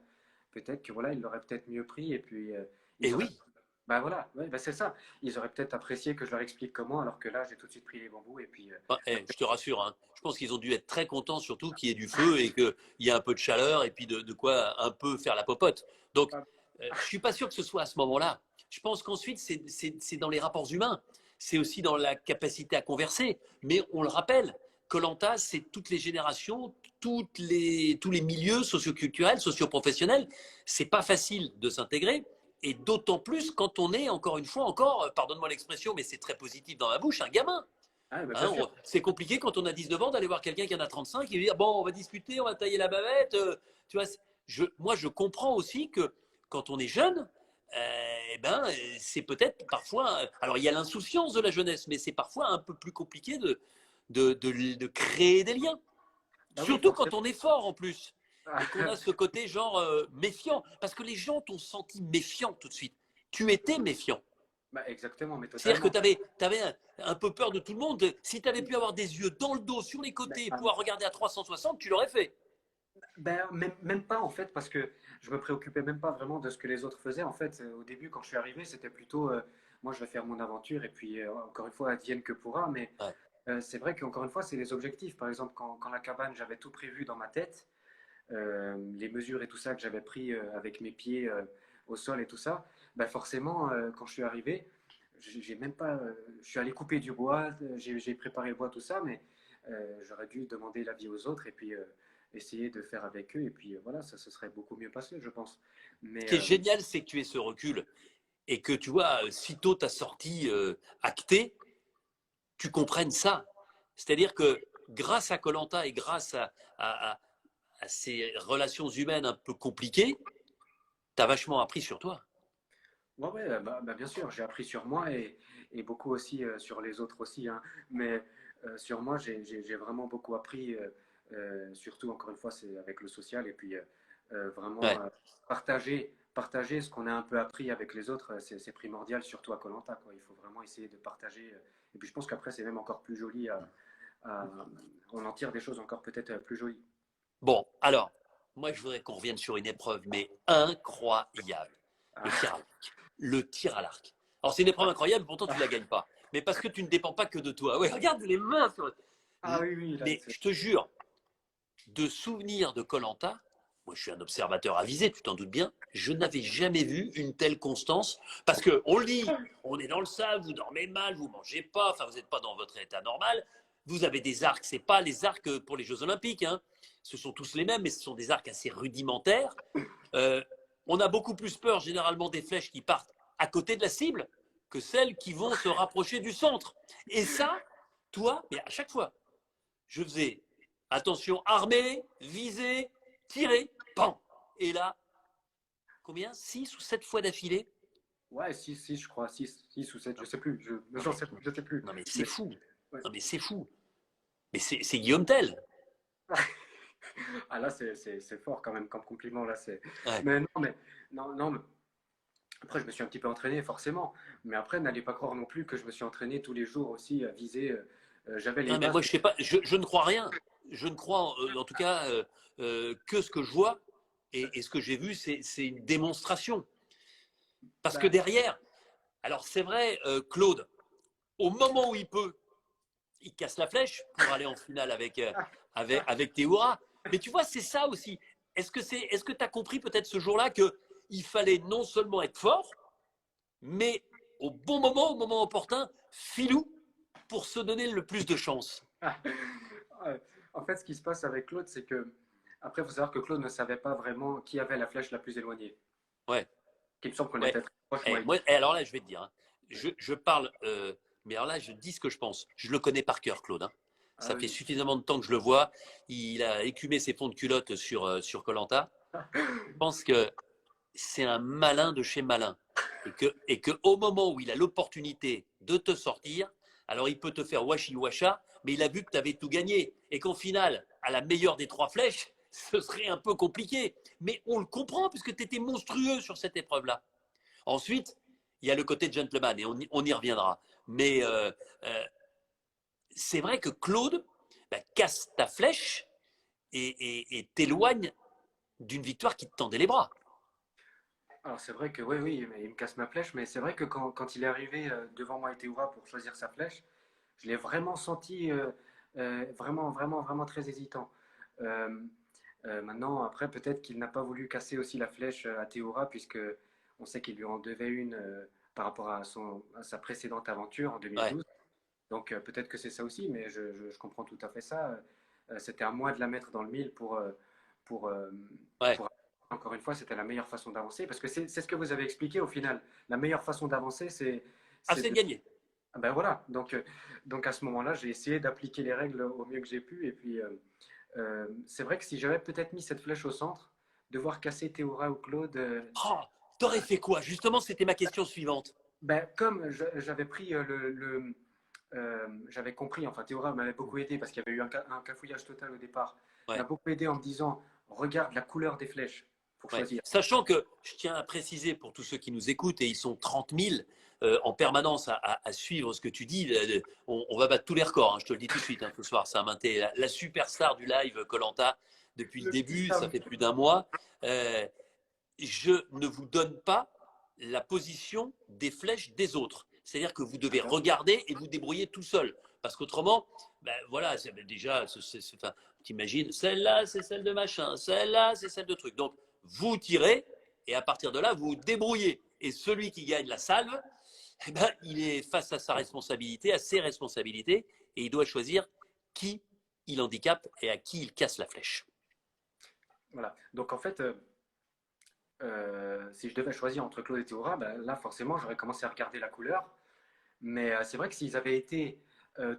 peut-être que voilà, ils l'auraient peut-être mieux pris et puis Et ils auraient. oui, Bah voilà, ouais, bah c'est ça. Ils auraient peut-être apprécié que je leur explique comment, alors que là, j'ai tout de suite pris les bambous et puis. je te rassure, hein. Je pense qu'ils ont dû être très contents, surtout qu'il y ait du feu et qu'il y ait un peu de chaleur et puis de quoi un peu faire la popote. Donc, Ah, je suis pas sûr que ce soit à ce moment-là. Je pense qu'ensuite, c'est dans les rapports humains. C'est aussi dans la capacité à converser. Mais on le rappelle, koh c'est toutes les générations, tous les milieux socioculturels, socioprofessionnels. C'est pas facile de s'intégrer. Et d'autant plus quand on est, encore une fois, encore, pardonne-moi l'expression, mais c'est très positif dans ma bouche, un gamin. ah, bah, bien Hein, sûr. c'est compliqué quand on a 19 ans d'aller voir quelqu'un qui en a 35 et lui dire bon, on va discuter, on va tailler la bavette. Tu vois, moi, je comprends aussi que quand on est jeune, eh ben, c'est peut-être parfois. Alors, il y a l'insouciance de la jeunesse, mais c'est parfois un peu plus compliqué de créer des liens. Bah oui, Surtout quand forcément. on est fort en plus et qu'on Ah, a ce côté genre méfiant. Parce que les gens t'ont senti méfiant tout de suite. Tu étais méfiant. bah exactement, mais C'est-à-dire que totalement. tu avais un peu peur de tout le monde. Si tu avais pu avoir des yeux dans le dos, sur les Bah, côtés, et pouvoir regarder à 360, tu l'aurais fait. ben, même pas en fait, parce que je me préoccupais même pas vraiment de ce que les autres faisaient. En fait, au début, quand je suis arrivé, c'était plutôt moi je vais faire mon aventure et puis encore une fois, advienne que pourra. Mais Ouais. c'est vrai qu'encore une fois, c'est les objectifs. Par exemple, quand la cabane, j'avais tout prévu dans ma tête, les mesures et tout ça que j'avais pris avec mes pieds au sol et tout ça, ben forcément, quand je suis arrivé, j'ai même pas, je suis allé couper du bois, j'ai préparé le bois, tout ça, mais j'aurais dû demander l'avis aux autres et puis essayer de faire avec eux et puis voilà, ça se serait beaucoup mieux passé, je pense. Ce Mais qui est génial, c'est que tu aies ce recul et que tu vois, sitôt ta sortie actée, tu comprennes ça. C'est-à-dire que grâce à Colanta et grâce à ces relations humaines un peu compliquées, tu as vachement appris sur toi. Ouais, ouais, bien sûr, j'ai appris sur moi et beaucoup aussi sur les autres aussi, hein. Mais sur moi, j'ai vraiment beaucoup appris, surtout encore une fois, c'est avec le social et puis vraiment Ouais. partager ce qu'on a un peu appris avec les autres, c'est primordial, surtout à koh quoi. Il faut vraiment essayer de partager. Et puis je pense qu'après, c'est même encore plus joli à- on en tire des choses encore peut-être plus jolies. Bon, alors, moi, je voudrais qu'on revienne sur une épreuve, mais incroyable. Le Ah, tir à l'arc. Le tir à l'arc. Alors, c'est une épreuve incroyable, pourtant, tu ne la gagnes pas. Mais parce que tu ne dépends pas que de toi. Ouais, regarde les mains. ah oui, oui, là, Mais je te jure, de souvenirs de koh moi je suis un observateur avisé, tu t'en doutes bien, je n'avais jamais vu une telle constance, parce que on le dit, on est dans le sable, vous dormez mal, vous mangez pas, enfin vous n'êtes pas dans votre état normal, vous avez des arcs, c'est pas les arcs pour les Jeux Olympiques, hein. Ce sont tous les mêmes, mais ce sont des arcs assez rudimentaires. Euh, on a beaucoup plus peur généralement des flèches qui partent à côté de la cible que celles qui vont se rapprocher du centre. Et ça, toi, mais à chaque fois, je faisais attention, armé, visé, tiré, pan. Et là, combien 6 ou 7 fois d'affilée. ouais, 6 je crois, 6 ou 7 je Non, sais plus, non, j'en sais, je sais plus. non, mais c'est Mais, fou. ouais. Non mais c'est fou. Mais c'est Guillaume Tell. Ah là, c'est fort quand même comme compliment, là, c'est... Ouais. Mais non, non, mais après, je me suis un petit peu entraîné, forcément. Mais après, n'allez pas croire non plus que je me suis entraîné tous les jours aussi à viser. J'avais les Non mais bases. moi je sais pas, je ne crois rien. Je ne crois en tout cas que ce que je vois et ce que j'ai vu, c'est une démonstration. Parce que Bah, derrière, alors c'est vrai, Claude, au moment où il casse la flèche pour aller en finale avec Théoura. Mais tu vois, c'est ça aussi. Est-ce que tu as compris peut-être ce jour-là qu'il fallait non seulement être fort, mais au bon moment, au moment opportun, filou pour se donner le plus de chance. en fait, ce qui se passe avec Claude, c'est que. Après, il faut savoir que Claude ne savait pas vraiment qui avait la flèche la plus éloignée. Ouais, Il me semble qu'on ouais. était très proche, moi et Moi, alors là, je vais te dire, hein, je parle, mais alors là, je dis ce que je pense. Je le connais par cœur, Claude, hein. Ah Ça fait oui. suffisamment de temps que je le vois. Il a écumé ses fonds de culotte sur koh. Je pense que c'est un malin de chez malin. Et que au moment où il a l'opportunité de te sortir, alors il peut te faire washi-washa, mais il a vu que tu avais tout gagné. Et qu'en finale, à la meilleure des 3 flèches, ce serait un peu compliqué. Mais on le comprend puisque tu étais monstrueux sur cette épreuve-là. Ensuite, il y a le côté gentleman et on y reviendra. Mais c'est vrai que Claude casse ta flèche et t'éloigne d'une victoire qui te tendait les bras. Alors, c'est vrai que, oui, oui, mais il me casse ma flèche, mais c'est vrai que quand il est arrivé devant moi et Théoura pour choisir sa flèche, je l'ai vraiment senti vraiment, vraiment, vraiment très hésitant. Euh, maintenant, après, peut-être qu'il n'a pas voulu casser aussi la flèche à Théoura, puisque on sait qu'il lui en devait une par rapport à sa précédente aventure en Ouais, 2012. Donc peut-être que c'est ça aussi, mais je comprends tout à fait ça. C'était à moi de la mettre dans le mille pour, euh, ouais. pour- encore une fois, c'était la meilleure façon d'avancer, parce que c'est ce que vous avez expliqué au final. La meilleure façon d'avancer, Ah, c'est c'est de... gagné. Ah ben voilà, donc à ce moment-là, j'ai essayé d'appliquer les règles au mieux que j'ai pu, et puis c'est vrai que si j'avais peut-être mis cette flèche au centre, devoir casser Théora ou Claude, Oh, t'aurais fait quoi? Justement, c'était ma question suivante. ben, comme j'avais pris j'avais compris, enfin Théora m'avait beaucoup aidé parce qu'il y avait eu un cafouillage total au départ. Il m'a Ouais. beaucoup aidé en me disant, regarde la couleur des flèches pour Ouais. choisir. Sachant que je tiens à préciser pour tous ceux qui nous écoutent, et ils sont 30 000 en permanence à suivre ce que tu dis, on va battre tous les records, hein, je te le dis tout de suite, hein, ce soir. Saint-Martin est la superstar du live koh depuis le Le petit début, ça Sam. fait plus d'un mois. Euh, je ne vous donne pas la position des flèches des autres. C'est-à-dire que vous devez regarder et vous débrouiller tout seul. Parce qu'autrement, ben voilà, déjà, enfin, t'imagines, celle-là, c'est celle de machin, celle-là, c'est celle de truc. Donc, vous tirez et à partir de là, vous vous débrouillez. Et celui qui gagne la salve, eh ben, il est face à sa responsabilité, à ses responsabilités, et il doit choisir qui il handicape et à qui il casse la flèche. Voilà. Donc en fait, si je devais choisir entre Claude et Théora, ben, là forcément j'aurais commencé à regarder la couleur. Mais c'est vrai que s'ils avaient été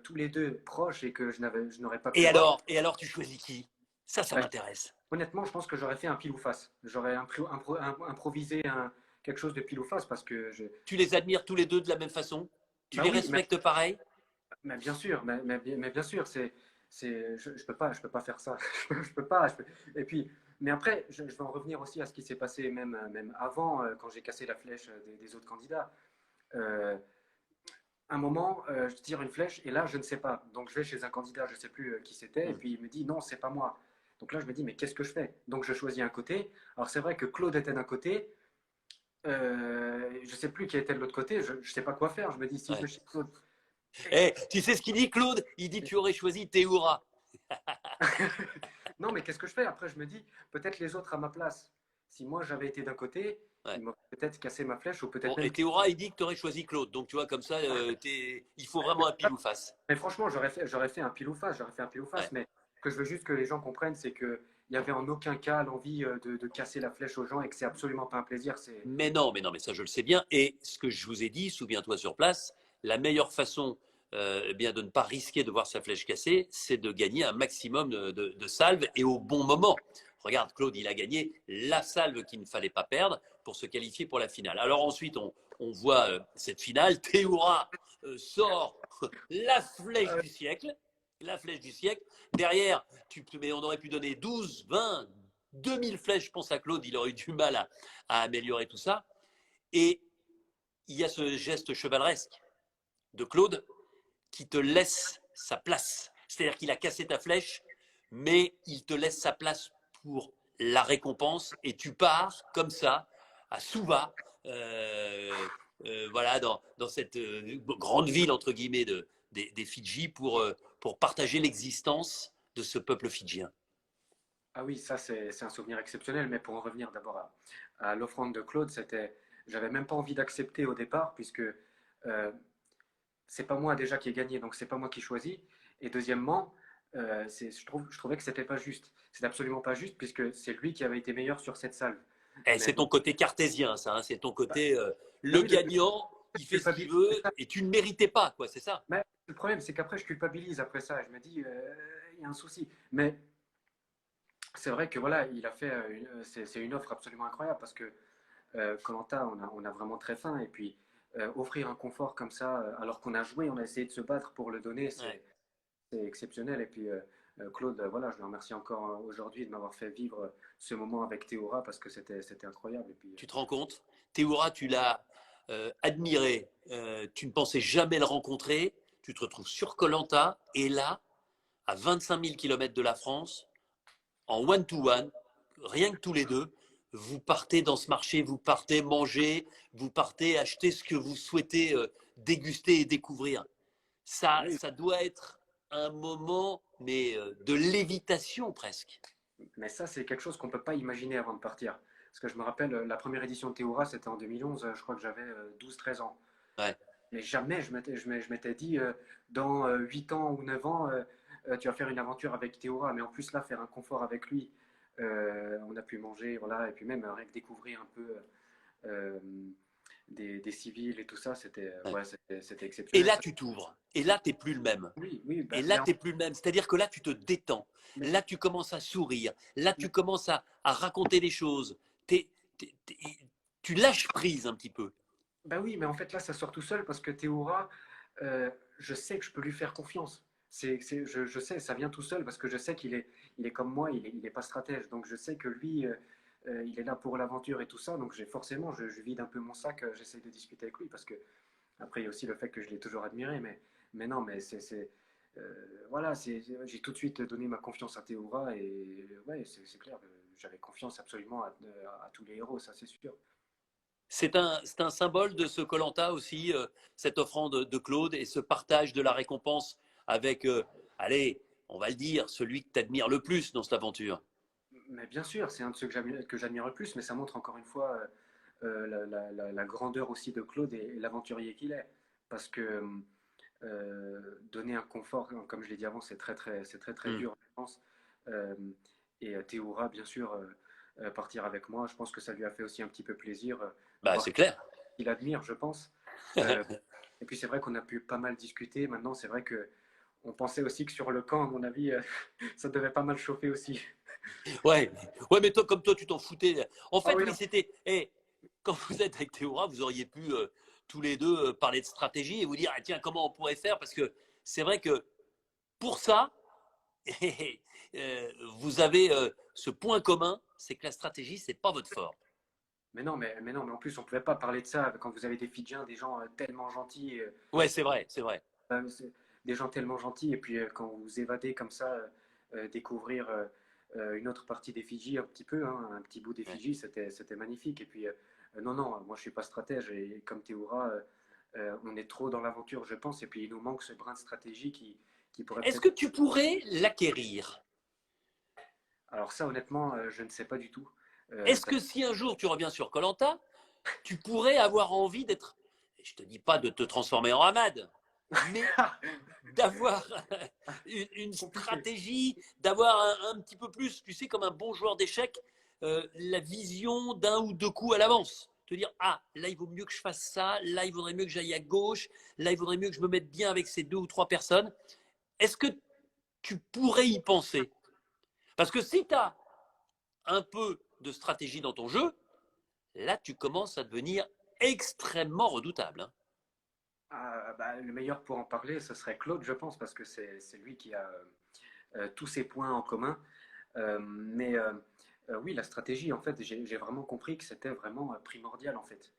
tous les deux proches et que je n'aurais pas pu voir, Et alors, tu choisis qui? Ça Bah, m'intéresse. honnêtement, je pense que j'aurais fait un pile ou face. J'aurais improvisé quelque chose de pile ou face parce que Tu les admires tous les deux de la même façon? Tu bah les oui, respectes pareil? mais bien sûr, mais bien sûr, je peux pas faire ça. Je peux pas. Et puis, mais après, je vais en revenir aussi à ce qui s'est passé même avant, quand j'ai cassé la flèche des autres candidats. Euh, un moment, je tire une flèche et là, je ne sais pas. Donc, je vais chez un candidat, je ne sais plus qui c'était, et Hmm. puis il me dit non, c'est pas moi. Donc là, je me dis, mais qu'est-ce que je fais? Donc, je choisis un côté. Alors, c'est vrai que Claude était d'un côté, je ne sais plus qui était de l'autre côté, je ne sais pas quoi faire. Je me dis, si je vais Ouais. chez Claude. Eh, tu sais ce qu'il dit, Claude? Il dit tu aurais choisi Théoura. Non, mais qu'est-ce que je fais? Après, je me dis, peut-être les autres à ma place. Si moi j'avais été d'un côté, Ouais. ils m'auraient peut-être cassé ma flèche ou peut-être Bon, même. et Théoura, il dit que tu aurais choisi Claude. Donc, tu vois, comme ça, il faut vraiment un pile ou face. Mais franchement, j'aurais fait un pile ou face, j'aurais fait un pile ou Ouais. face. Mais ce que je veux juste que les gens comprennent, c'est qu'il n'y avait en aucun cas l'envie de casser la flèche aux gens et que c'est absolument pas un plaisir. C'est Mais non, mais ça, je le sais bien. Et ce que je vous ai dit, souviens-toi sur place, la meilleure façon eh bien, de ne pas risquer de voir sa flèche cassée, c'est de gagner un maximum de salves et au bon moment. Regarde, Claude, il a gagné la salve qu'il ne fallait pas perdre pour se qualifier pour la finale. Alors ensuite, on voit cette finale. Théoura sort la flèche du siècle. La flèche du siècle. Derrière, mais on aurait pu donner 12, 20, 2000 flèches, je pense à Claude, il aurait eu du mal à améliorer tout ça. Et il y a ce geste chevaleresque de Claude qui te laisse sa place. C'est-à-dire qu'il a cassé ta flèche, mais il te laisse sa place pour la récompense et tu pars comme ça, à Suva, voilà, dans cette grande ville, entre guillemets, des Fidji pour partager l'existence de ce peuple fidjien. ah oui, ça c'est un souvenir exceptionnel. Mais pour en revenir d'abord à l'offrande de Claude, j'avais même pas envie d'accepter au départ puisque c'est pas moi déjà qui ai gagné, donc c'est pas moi qui choisis. Et deuxièmement, je trouvais que c'était pas juste. C'est absolument pas juste puisque c'est lui qui avait été meilleur sur cette salve. Eh, Mais c'est ton côté cartésien, ça. Hein, c'est ton bah, côté bah le oui, gagnant, je il fait ce qu'il culpabilise veut après ça. et tu ne méritais pas, quoi. C'est ça. Mais le problème, c'est qu'après, je culpabilise après ça. Je me dis, il y a un souci. Mais c'est vrai que voilà, il a fait, c'est une offre absolument incroyable parce que koh on a vraiment très faim. Et puis, offrir un confort comme ça, alors qu'on a joué, on a essayé de se battre pour le donner, Ouais. c'est exceptionnel. Et puis, Claude, voilà, je le remercie encore aujourd'hui de m'avoir fait vivre ce moment avec Théora parce que c'était incroyable. Et puis, Tu te rends compte? Théoura, tu l'as admiré. Tu ne pensais jamais le rencontrer. Tu te retrouves sur koh et là, à 25 000 km de la France, en one-to-one, rien que tous les deux, vous partez dans ce marché, vous partez manger, vous partez acheter ce que vous souhaitez déguster et découvrir. oui, Ça doit être un moment, mais de lévitation presque. mais ça, c'est quelque chose qu'on ne peut pas imaginer avant de partir. Parce que je me rappelle, la première édition de Théora, c'était en 2011, je crois que j'avais 12-13 ans. Ouais. Mais jamais je m'étais dit, dans 8 ans ou 9 ans, tu vas faire une aventure avec Théora. Mais en plus, là, faire un confort avec lui, on a pu manger, voilà, et puis même rien que découvrir un peu euh, des civils et tout ça, Ouais. ouais, c'était Et exceptionnel. là, tu t'ouvres. Et là, tu n'es plus le même. Oui, oui, Et bah, là, tu n'es plus le même. C'est-à-dire que là, tu te détends. mais, Là, tu commences à sourire. Là, mais tu commences à raconter des choses. T'es- t'es- t'es- tu lâches prise un petit peu. bah oui, mais en fait là, ça sort tout seul parce que Théora, je sais que je peux lui faire confiance. Je sais, ça vient tout seul parce que je sais il est comme moi, il est pas stratège. Donc je sais que lui, il est là pour l'aventure et tout ça. Donc forcément, je vide un peu mon sac, j'essaie de discuter avec lui parce que après il y a aussi le fait que je l'ai toujours admiré. Mais non, mais voilà, j'ai tout de suite donné ma confiance à Théora et ouais, c'est clair, j'avais confiance absolument à tous les héros, ça c'est sûr. C'est un symbole de ce koh aussi, cette offrande de Claude et ce partage de la récompense avec, allez, on va le dire, celui que tu admires le plus dans cette aventure. Mais bien sûr, c'est un de ceux que j'admire le plus, mais ça montre encore une fois la grandeur aussi de Claude et l'aventurier qu'il est. Parce que donner un confort, comme je l'ai dit avant, c'est très très Hmm. dur, je pense. Euh, et Théoura, bien sûr, partir avec moi, je pense que ça lui a fait aussi un petit peu plaisir de Bah, voir c'est clair. qu'il admire, je pense. Euh, et puis c'est vrai qu'on a pu pas mal discuter. Maintenant, c'est vrai que on pensait aussi que sur le camp, à mon avis, ça devait pas mal chauffer aussi. Ouais, ouais, mais toi, comme toi, tu t'en foutais. En Ah fait, oui, oui, non. c'était. Quand vous êtes avec Théora, vous auriez pu tous les deux parler de stratégie et vous dire, ah, tiens, comment on pourrait faire? Parce que c'est vrai que pour ça, vous avez ce point commun, c'est que la stratégie, c'est pas votre fort. Mais non, mais en plus, on pouvait pas parler de ça quand vous avez des Fidjiens, des gens tellement gentils, Ouais, c'est vrai, c'est vrai. des gens tellement gentils, et puis quand vous vous évadez comme ça, découvrir une autre partie des Fidji un petit peu, hein, un petit bout des Ouais. Fidji, c'était magnifique. Et puis, non, non, moi je suis pas stratège, et comme Théoura, on est trop dans l'aventure, je pense, et puis il nous manque ce brin de stratégie qui pourrait Est-ce peut-être. que tu pourrais l'acquérir? Alors ça, honnêtement, je ne sais pas du tout. Est-ce Parce que si un jour tu reviens sur koh tu pourrais avoir envie d'être, je te dis pas de te transformer en Hamad, mais d'avoir une compliqué. stratégie, d'avoir un petit peu plus, tu sais, comme un bon joueur d'échecs, la vision d'un ou deux coups à l'avance. Te dire, ah, là, il vaut mieux que je fasse ça, là, il vaudrait mieux que j'aille à gauche, là, il vaudrait mieux que je me mette bien avec ces deux ou trois personnes. Est-ce que tu pourrais y penser? Parce que si tu as un peu de stratégie dans ton jeu, là, tu commences à devenir extrêmement redoutable, hein. Ah, bah, le meilleur pour en parler, ce serait Claude, je pense, parce que c'est lui qui a tous ces points en commun. Mais oui, la stratégie, en fait, j'ai vraiment compris que c'était vraiment primordial, en fait.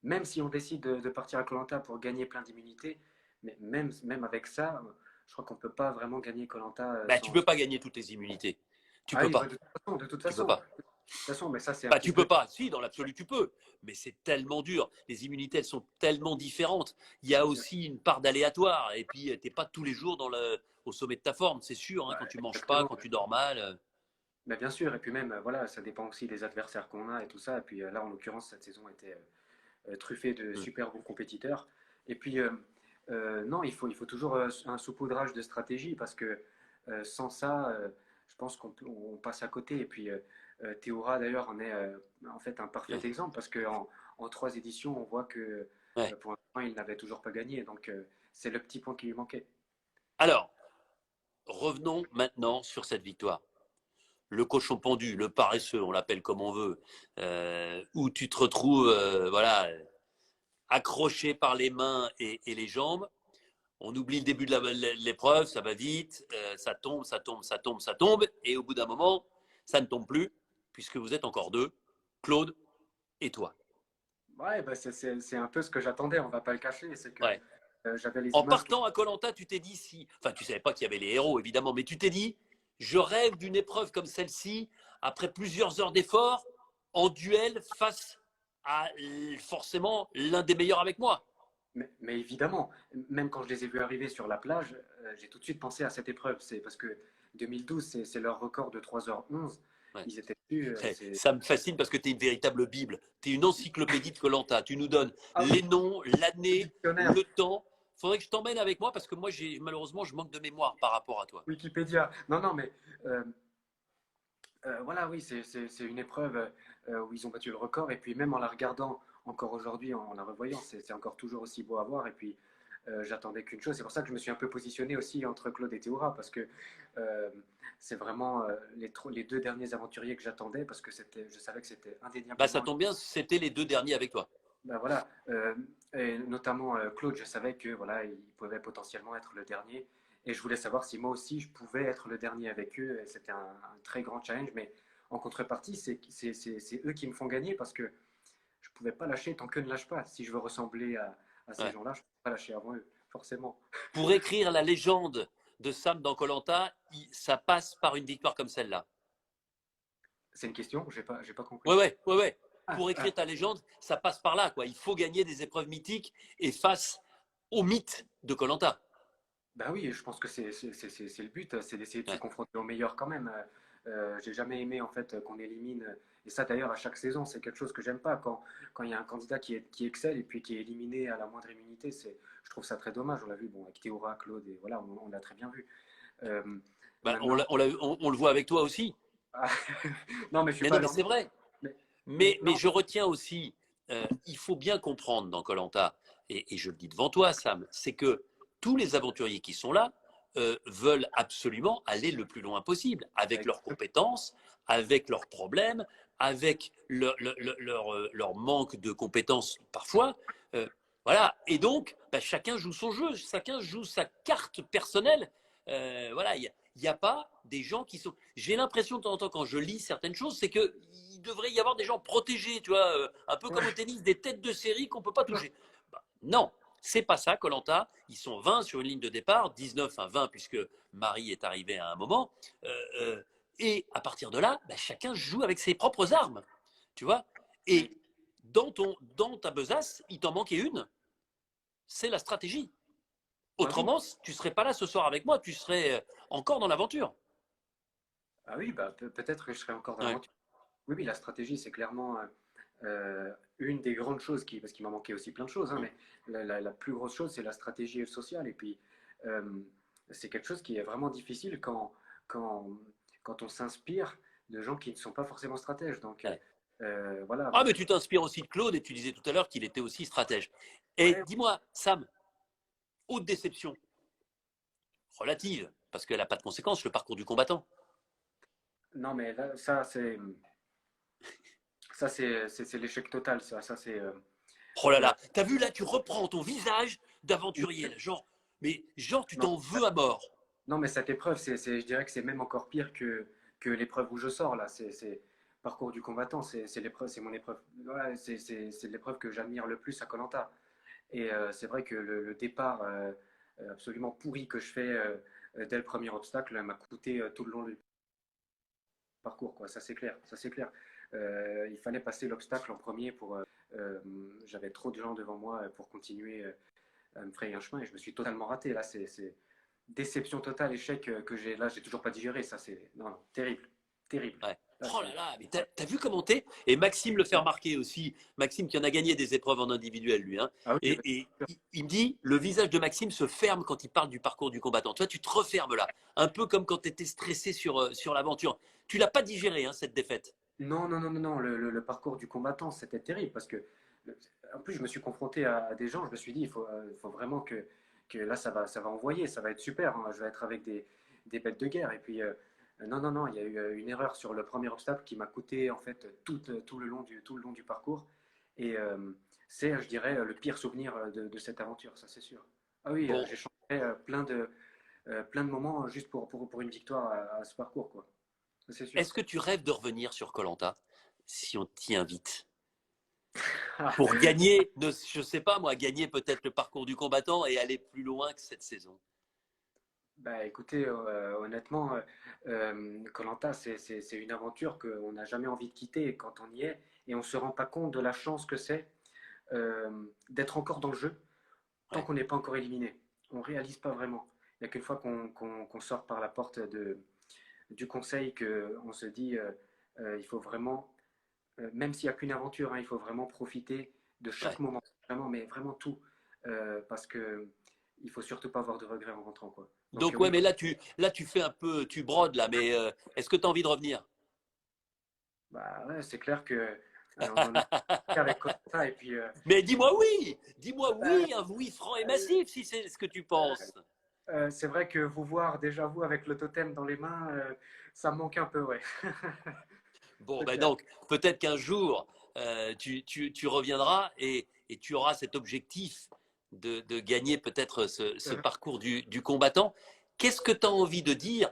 Même si on décide de partir à koh pour gagner plein d'immunités, mais même avec ça, je crois qu'on ne peut pas vraiment gagner koh Bah, tu peux pas gagner toutes les immunités. Tu Ah peux oui, bah, pas. de toute Tu peux façon, pas. de toute façon, mais ça, c'est un Bah, petit tu peu. peux pas. Si, dans l'absolu, tu peux. Mais c'est tellement dur. Les immunités, elles sont tellement différentes. Il y a aussi une part d'aléatoire. Et puis, t'es pas tous les jours au sommet de ta forme, c'est sûr, hein, Ouais, quand tu manges pas, exactement. quand tu dors mal. Mais bien sûr, et puis même, voilà, ça dépend aussi des adversaires qu'on a et tout ça. Et puis là, en l'occurrence, cette saison était truffée de Hmm. super bons compétiteurs. Et puis, non, il faut toujours un saupoudrage de stratégie parce que sans ça, je pense on passe à côté. Et puis, Théora, d'ailleurs, en est en fait un parfait Ouais. exemple parce qu'en en 3 éditions, on voit que Ouais. pour l'instant, il n'avait toujours pas gagné. Donc, c'est le petit point qui lui manquait. Alors, revenons maintenant sur cette victoire. Le cochon pendu, le paresseux, on l'appelle comme on veut, où tu te retrouves, voilà, accroché par les mains et les jambes. On oublie le début de l'épreuve, ça va vite, ça tombe, ça tombe, ça tombe, ça tombe, et au bout d'un moment, ça ne tombe plus, puisque vous êtes encore deux, Claude et toi. Ouais, bah c'est un peu ce que j'attendais, on va pas le cacher. C'est que Ouais. j'avais les En images qui. partant à koh tu t'es dit si, enfin tu savais pas qu'il y avait les héros évidemment, mais tu t'es dit, je rêve d'une épreuve comme celle-ci, après plusieurs heures d'effort, en duel face à forcément l'un des meilleurs avec moi. Mais évidemment, même quand je les ai vus arriver sur la plage, j'ai tout de suite pensé à cette épreuve. C'est parce que 2012, c'est leur record de 3h11. Ouais. Ils étaient dessus. Ça me fascine parce que tu es une véritable Bible. Tu es une encyclopédie de koh. Tu nous donnes Ah oui, les noms, l'année, dictionnaire, le temps. Il faudrait que je t'emmène avec moi parce que moi, malheureusement, je manque de mémoire par rapport à toi. Wikipédia. Non, non, mais euh, voilà, oui, c'est une épreuve où ils ont battu le record. Et puis même en la regardant encore aujourd'hui, en la revoyant, c'est encore toujours aussi beau à voir. Et puis j'attendais qu'une chose. C'est pour ça que je me suis un peu positionné aussi entre Claude et Théoura, parce que euh, c'est vraiment les deux derniers aventuriers que j'attendais, parce que je savais que c'était Bah, ça indéniablement. tombe bien, c'était les deux derniers avec toi. Ben voilà, et notamment Claude, je savais que voilà, il pouvait potentiellement être le dernier, et je voulais savoir si moi aussi je pouvais être le dernier avec eux. Et c'était un très grand challenge, mais en contrepartie, c'est eux qui me font gagner parce que je pouvais pas lâcher tant qu'eux ne lâchent pas. Si je veux ressembler à ces Ouais. gens-là, je ne peux pas lâcher avant eux, forcément. Pour écrire la légende de Sam dans koh ça passe par une victoire comme celle-là. C'est une question, j'ai pas Ouais, compris. ouais, ouais, ouais. Ah, Pour ah, écrire ta légende, ça passe par là, quoi. Il faut gagner des épreuves mythiques et face au mythe de koh. bah oui, je pense que c'est le but, c'est d'essayer de se Ouais. confronter aux meilleurs quand même. J'ai jamais aimé en fait qu'on élimine, et ça d'ailleurs à chaque saison, c'est quelque chose que j'aime pas quand il y a un candidat qui excelle et puis qui est éliminé à la moindre immunité. Je trouve ça très dommage. On l'a vu bon, avec Théora, Claude, et voilà, on l'a très bien vu. Euh, Bah, Maintenant, on le voit avec toi aussi. ah, non mais je suis Mais pas non, mais allé c'est vrai. mais, Mais non, je retiens aussi, il faut bien comprendre dans koh et je le dis devant toi, Sam, c'est que tous les aventuriers qui sont là veulent absolument aller le plus loin possible, avec leurs Exactement. compétences, avec leurs problèmes, avec leur manque de compétences parfois. Euh, voilà. Et donc, bah, chacun joue son jeu, chacun joue sa carte personnelle. Voilà, il n'y a pas des gens qui sont. J'ai l'impression de temps en temps, quand je lis certaines choses, c'est qu'il devrait y avoir des gens protégés, tu vois, un peu comme au Ouais. tennis, des têtes de série qu'on ne peut pas toucher. Bah, non, c'est pas ça, koh. Ils sont 20 sur une ligne de départ, 19 à 20 puisque Marie est arrivée à un moment. Euh, euh, et à partir de là, bah, chacun joue avec ses propres armes, tu vois. Ouais. Et dans ta besace, il t'en manquait une, c'est la stratégie. Bah oui. Autrement, tu serais pas là ce soir avec moi, tu serais encore dans l'aventure. Ah oui, bah, peut-être que je serai encore dans Ouais. l'aventure. Oui, oui, la stratégie, c'est clairement une des grandes choses parce qu'il m'a manqué aussi plein de choses, hein, mais la plus grosse chose, c'est la stratégie sociale. Et puis, euh, c'est quelque chose qui est vraiment difficile quand, quand on s'inspire de gens qui ne sont pas forcément stratèges. Donc, Ouais. voilà, Ah, moi, mais tu t'inspires aussi de Claude et tu disais tout à l'heure qu'il était aussi stratège. Et ouais, dis-moi, Sam, haute déception, relative, parce qu'elle n'a pas de conséquences, le parcours du combattant. non, mais là, c'est l'échec total. Ça c'est, Oh là euh, là, t'as vu là, tu reprends ton visage d'aventurier, là, genre, mais genre, tu non, t'en veux à mort. non, mais cette épreuve, je dirais que c'est même encore pire que l'épreuve où je sors là. C'est parcours du combattant, c'est l'épreuve, c'est mon épreuve. Voilà, c'est l'épreuve que j'admire le plus à koh. Et c'est vrai que le départ absolument pourri que je fais dès le premier obstacle m'a coûté tout le long du parcours, quoi. Ça c'est clair, ça c'est clair. Il fallait passer l'obstacle en premier euh, j'avais trop de gens devant moi pour continuer à me frayer un chemin et je me suis totalement raté. Là, c'est déception totale, échec que j'ai là, j'ai toujours pas digéré. Ça c'est non, non, terrible, terrible. Ouais. Là, Oh là c'est là, mais t'as vu comment t'es. Et Maxime le fait ouais. remarquer aussi. Maxime qui en a gagné des épreuves en individuel, lui. Hein. Ah oui, Et il me dit, le visage de Maxime se ferme quand il parle du parcours du combattant. Toi, tu te refermes là. Un peu comme quand tu étais stressé sur l'aventure. Tu l'as pas digéré, hein, cette défaite. non, non, non, non, non, le parcours du combattant, c'était terrible parce que, en plus, je me suis confronté à des gens, je me suis dit, il faut vraiment que là, ça va envoyer, ça va être super, hein, je vais être avec des bêtes de guerre. Et puis, non, non, non, il y a eu une erreur sur le premier obstacle qui m'a coûté, en fait, tout le long du parcours. Et c'est, je dirais, le pire souvenir de cette aventure, ça c'est sûr. Ah oui, Bon, j'ai changé plein de moments juste pour une victoire à ce parcours, quoi. Ça c'est sûr. est-ce que tu rêves de revenir sur koh si on t'y invite? Pour gagner, je sais pas moi, gagner peut-être le parcours du combattant et aller plus loin que cette saison. Bah écoutez, honnêtement, koh c'est une aventure qu'on n'a jamais envie de quitter quand on y est, et on ne se rend pas compte de la chance que c'est d'être encore dans le jeu tant Ouais, qu'on n'est pas encore éliminé. On ne réalise pas vraiment. Il n'y a qu'une fois qu'on sort par la porte du conseil qu'on se dit il faut vraiment, même s'il n'y a qu'une aventure, hein, il faut vraiment profiter de chaque ouais. moment, vraiment, mais vraiment tout, parce que il faut surtout pas avoir de regrets en rentrant, quoi. Donc Donc ouais, oui, mais là tu fais un peu, tu brodes là, mais est-ce que tu as envie de revenir? bah ouais, c'est clair que on a avec Colanta et puis Mais dis-moi oui, un oui franc et massif si c'est ce que tu penses. c'est vrai que vous voir déjà vous avec le totem dans les mains, ça me manque un peu, ouais. Bon, C'est ben clair. donc, peut-être qu'un jour, tu reviendras et tu auras cet objectif de gagner peut-être ce parcours du combattant. Qu'est-ce que tu as envie de dire?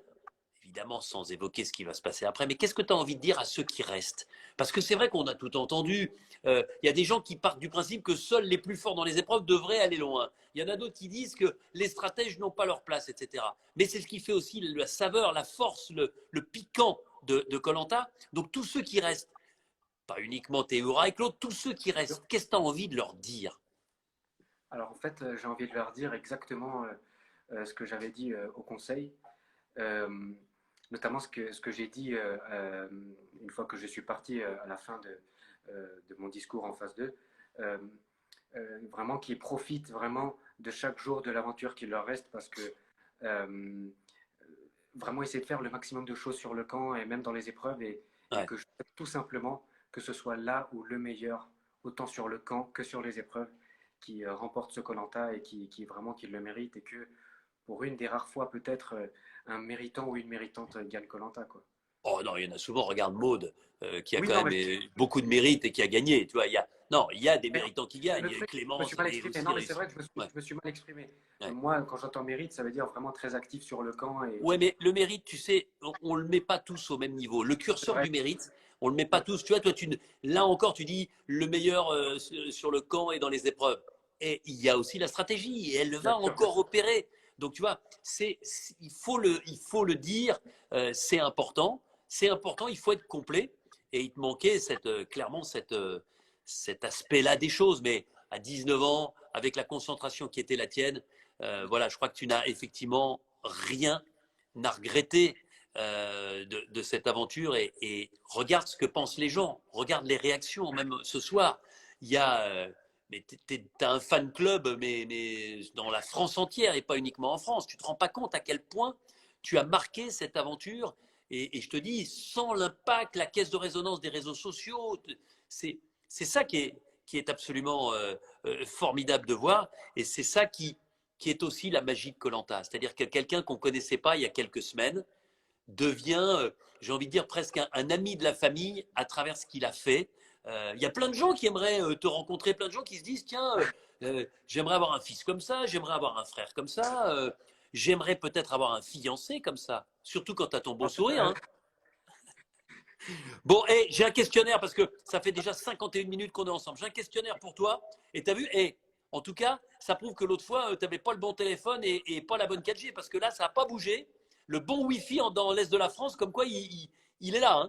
Évidemment, sans évoquer ce qui va se passer après, mais qu'est-ce que tu as envie de dire à ceux qui restent? Parce que c'est vrai qu'on a tout entendu. Il y a des gens qui partent du principe que seuls les plus forts dans les épreuves devraient aller loin. Il y en a d'autres qui disent que les stratèges n'ont pas leur place, etc. Mais c'est ce qui fait aussi la saveur, la force, le piquant de koh. Donc tous ceux qui restent, pas uniquement Théoura et Claude, tous ceux qui restent, qu'est-ce que tu as envie de leur dire? Alors en fait, j'ai envie de leur dire exactement ce que j'avais dit au conseil, euh, notamment ce que j'ai dit une fois que je suis parti à la fin de mon discours en phase 2. Euh, Vraiment qu'ils profitent vraiment de chaque jour de l'aventure qui leur reste parce que euh, vraiment essayer de faire le maximum de choses sur le camp et même dans les épreuves et Ouais. que je souhaite tout simplement que ce soit là où le meilleur, autant sur le camp que sur les épreuves, qui remporte ce koh et qui vraiment qui le mérite et que pour une des rares fois peut-être un méritant ou une méritante gagne koh quoi. Oh non, il y en a souvent. Regarde Maude, qui a Oui, quand non, même mais beaucoup de mérite et qui a gagné. Tu vois, non, il y a des mais méritants qui le gagnent. truc, je me suis Clémence mal avait exprimé. aussi Non, mais c'est réussi. vrai que Ouais, je me suis mal exprimé. ouais. Moi, quand j'entends mérite, ça veut dire vraiment très actif sur le camp. Et Ouais, mais le mérite, tu sais, on le met pas tous au même niveau. Le c'est curseur vrai. du mérite, on le met pas Ouais, tous. Tu vois, toi, là encore, tu dis le meilleur sur le camp et dans les épreuves. Et il y a aussi la stratégie, et elle bien va sûr. encore opérer. Donc, tu vois, il faut le dire, c'est important. C'est important, il faut être complet. Et il te manquait clairement cet aspect-là des choses. Mais à 19 ans, avec la concentration qui était la tienne, voilà, je crois que tu n'as effectivement rien à regretter de cette aventure et regarde ce que pensent les gens, regarde les réactions, même ce soir. Il y a. Mais t'as un fan club, mais dans la France entière et pas uniquement en France. Tu te rends pas compte à quel point tu as marqué cette aventure. Et je te dis, sans l'impact, la caisse de résonance des réseaux sociaux, c'est ça qui est absolument formidable de voir. Et c'est ça qui est aussi la magie de koh. C'est-à-dire que quelqu'un qu'on ne connaissait pas il y a quelques semaines devient, j'ai envie de dire, presque un ami de la famille à travers ce qu'il a fait. Il y a plein de gens qui aimeraient te rencontrer, plein de gens qui se disent, tiens, j'aimerais avoir un fils comme ça, j'aimerais avoir un frère comme ça, j'aimerais peut-être avoir un fiancé comme ça, surtout quand tu as ton beau sourire. Hein. Bon, et j'ai un questionnaire parce que ça fait déjà 51 minutes qu'on est ensemble. J'ai un questionnaire pour toi. Et tu as vu, et en tout cas, ça prouve que l'autre fois, tu n'avais pas le bon téléphone et pas la bonne 4G parce que là, ça n'a pas bougé. Le bon Wi-Fi dans l'Est de la France, comme quoi il est là. Hein.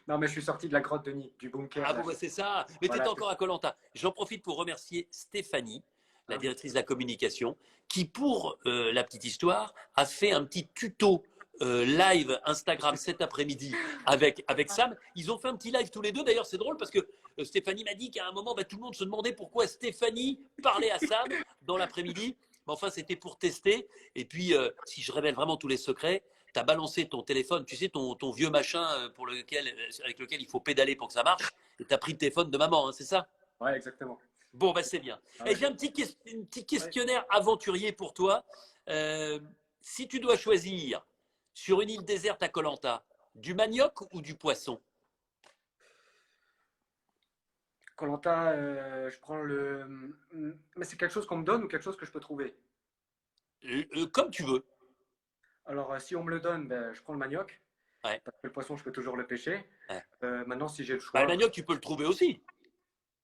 Non, mais je suis sorti de la grotte de Nid, du bunker. Ah Là. bon, bah, c'est ça. Mais tu étais Voilà. encore à koh. J'en profite pour remercier Stéphanie, la Ah oui. directrice de la communication, qui, pour la petite histoire, a fait un petit tuto live Instagram cet après-midi avec Sam. Ils ont fait un petit live tous les deux. D'ailleurs, c'est drôle parce que Stéphanie m'a dit qu'à un moment, bah, tout le monde se demandait pourquoi Stéphanie parlait à Sam dans l'après-midi. Mais enfin, c'était pour tester. Et puis, si je révèle vraiment tous les secrets, tu as balancé ton téléphone, tu sais, ton vieux machin avec lequel il faut pédaler pour que ça marche, et tu as pris le téléphone de maman, hein, c'est ça? Ouais, exactement. Bon, bah, c'est bien. Ah Et ouais. j'ai un petit Ouais. questionnaire aventurier pour toi. Euh, si tu dois choisir sur une île déserte à koh du manioc ou du poisson? koh je prends le. Mais c'est quelque chose qu'on me donne ou quelque chose que je peux trouver? Comme tu veux. Alors, si on me le donne, ben, je prends le manioc, Ouais, parce que le poisson, je peux toujours le pêcher. ouais. Maintenant, si j'ai le Bah, le choix. manioc, tu peux le trouver aussi.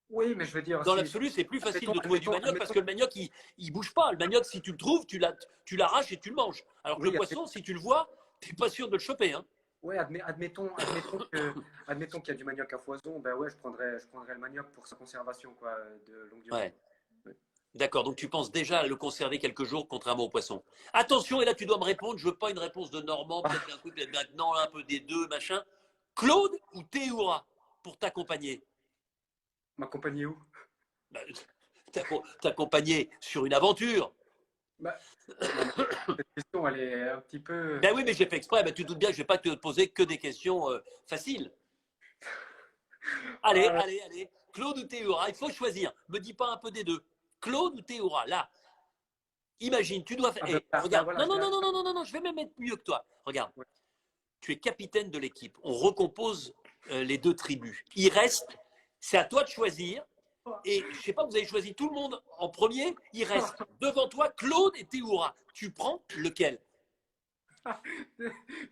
Oui, mais je veux dire, Dans si. l'absolu, c'est plus facile Admettons, de trouver du manioc parce admettons. que le manioc, il bouge pas. Le manioc, si tu le trouves, tu l'arraches et tu le manges. Alors que le Oui, poisson, si tu le vois, tu n'es pas sûr de le choper. Hein. ouais, admettons qu'il y a du manioc à foison, ben ouais, je prendrais le manioc pour sa conservation, quoi, de longue durée. Ouais. Ouais. D'accord, donc tu penses déjà à le conserver quelques jours contrairement au poisson. Attention, et là tu dois me répondre, je veux pas une réponse de Normand, peut-être Ah, un coup, peut-être maintenant, un peu des deux, machin. Claude ou Théoura pour t'accompagner? m'accompagner où? Bah, t'accompagner sur une aventure. Bah, non, mais cette question, elle est un petit peu. Ben oui, mais j'ai fait exprès, ben, tu te doutes bien que je vais pas te poser que des questions faciles. Allez, Ah, allez, allez. Claude ou Théoura, il faut choisir. Me dis pas un peu des deux. Claude ou Théoura, là, imagine, tu dois faire. ben, Eh, ben regarde, voilà, non, non, non, non, non, non, non, non, je vais même être mieux que toi. Regarde. ouais. Tu es capitaine de l'équipe. On recompose les deux tribus. Il reste, c'est à toi de choisir. Et je sais pas, vous avez choisi tout le monde en premier. Il reste devant toi Claude et Théoura. Tu prends lequel?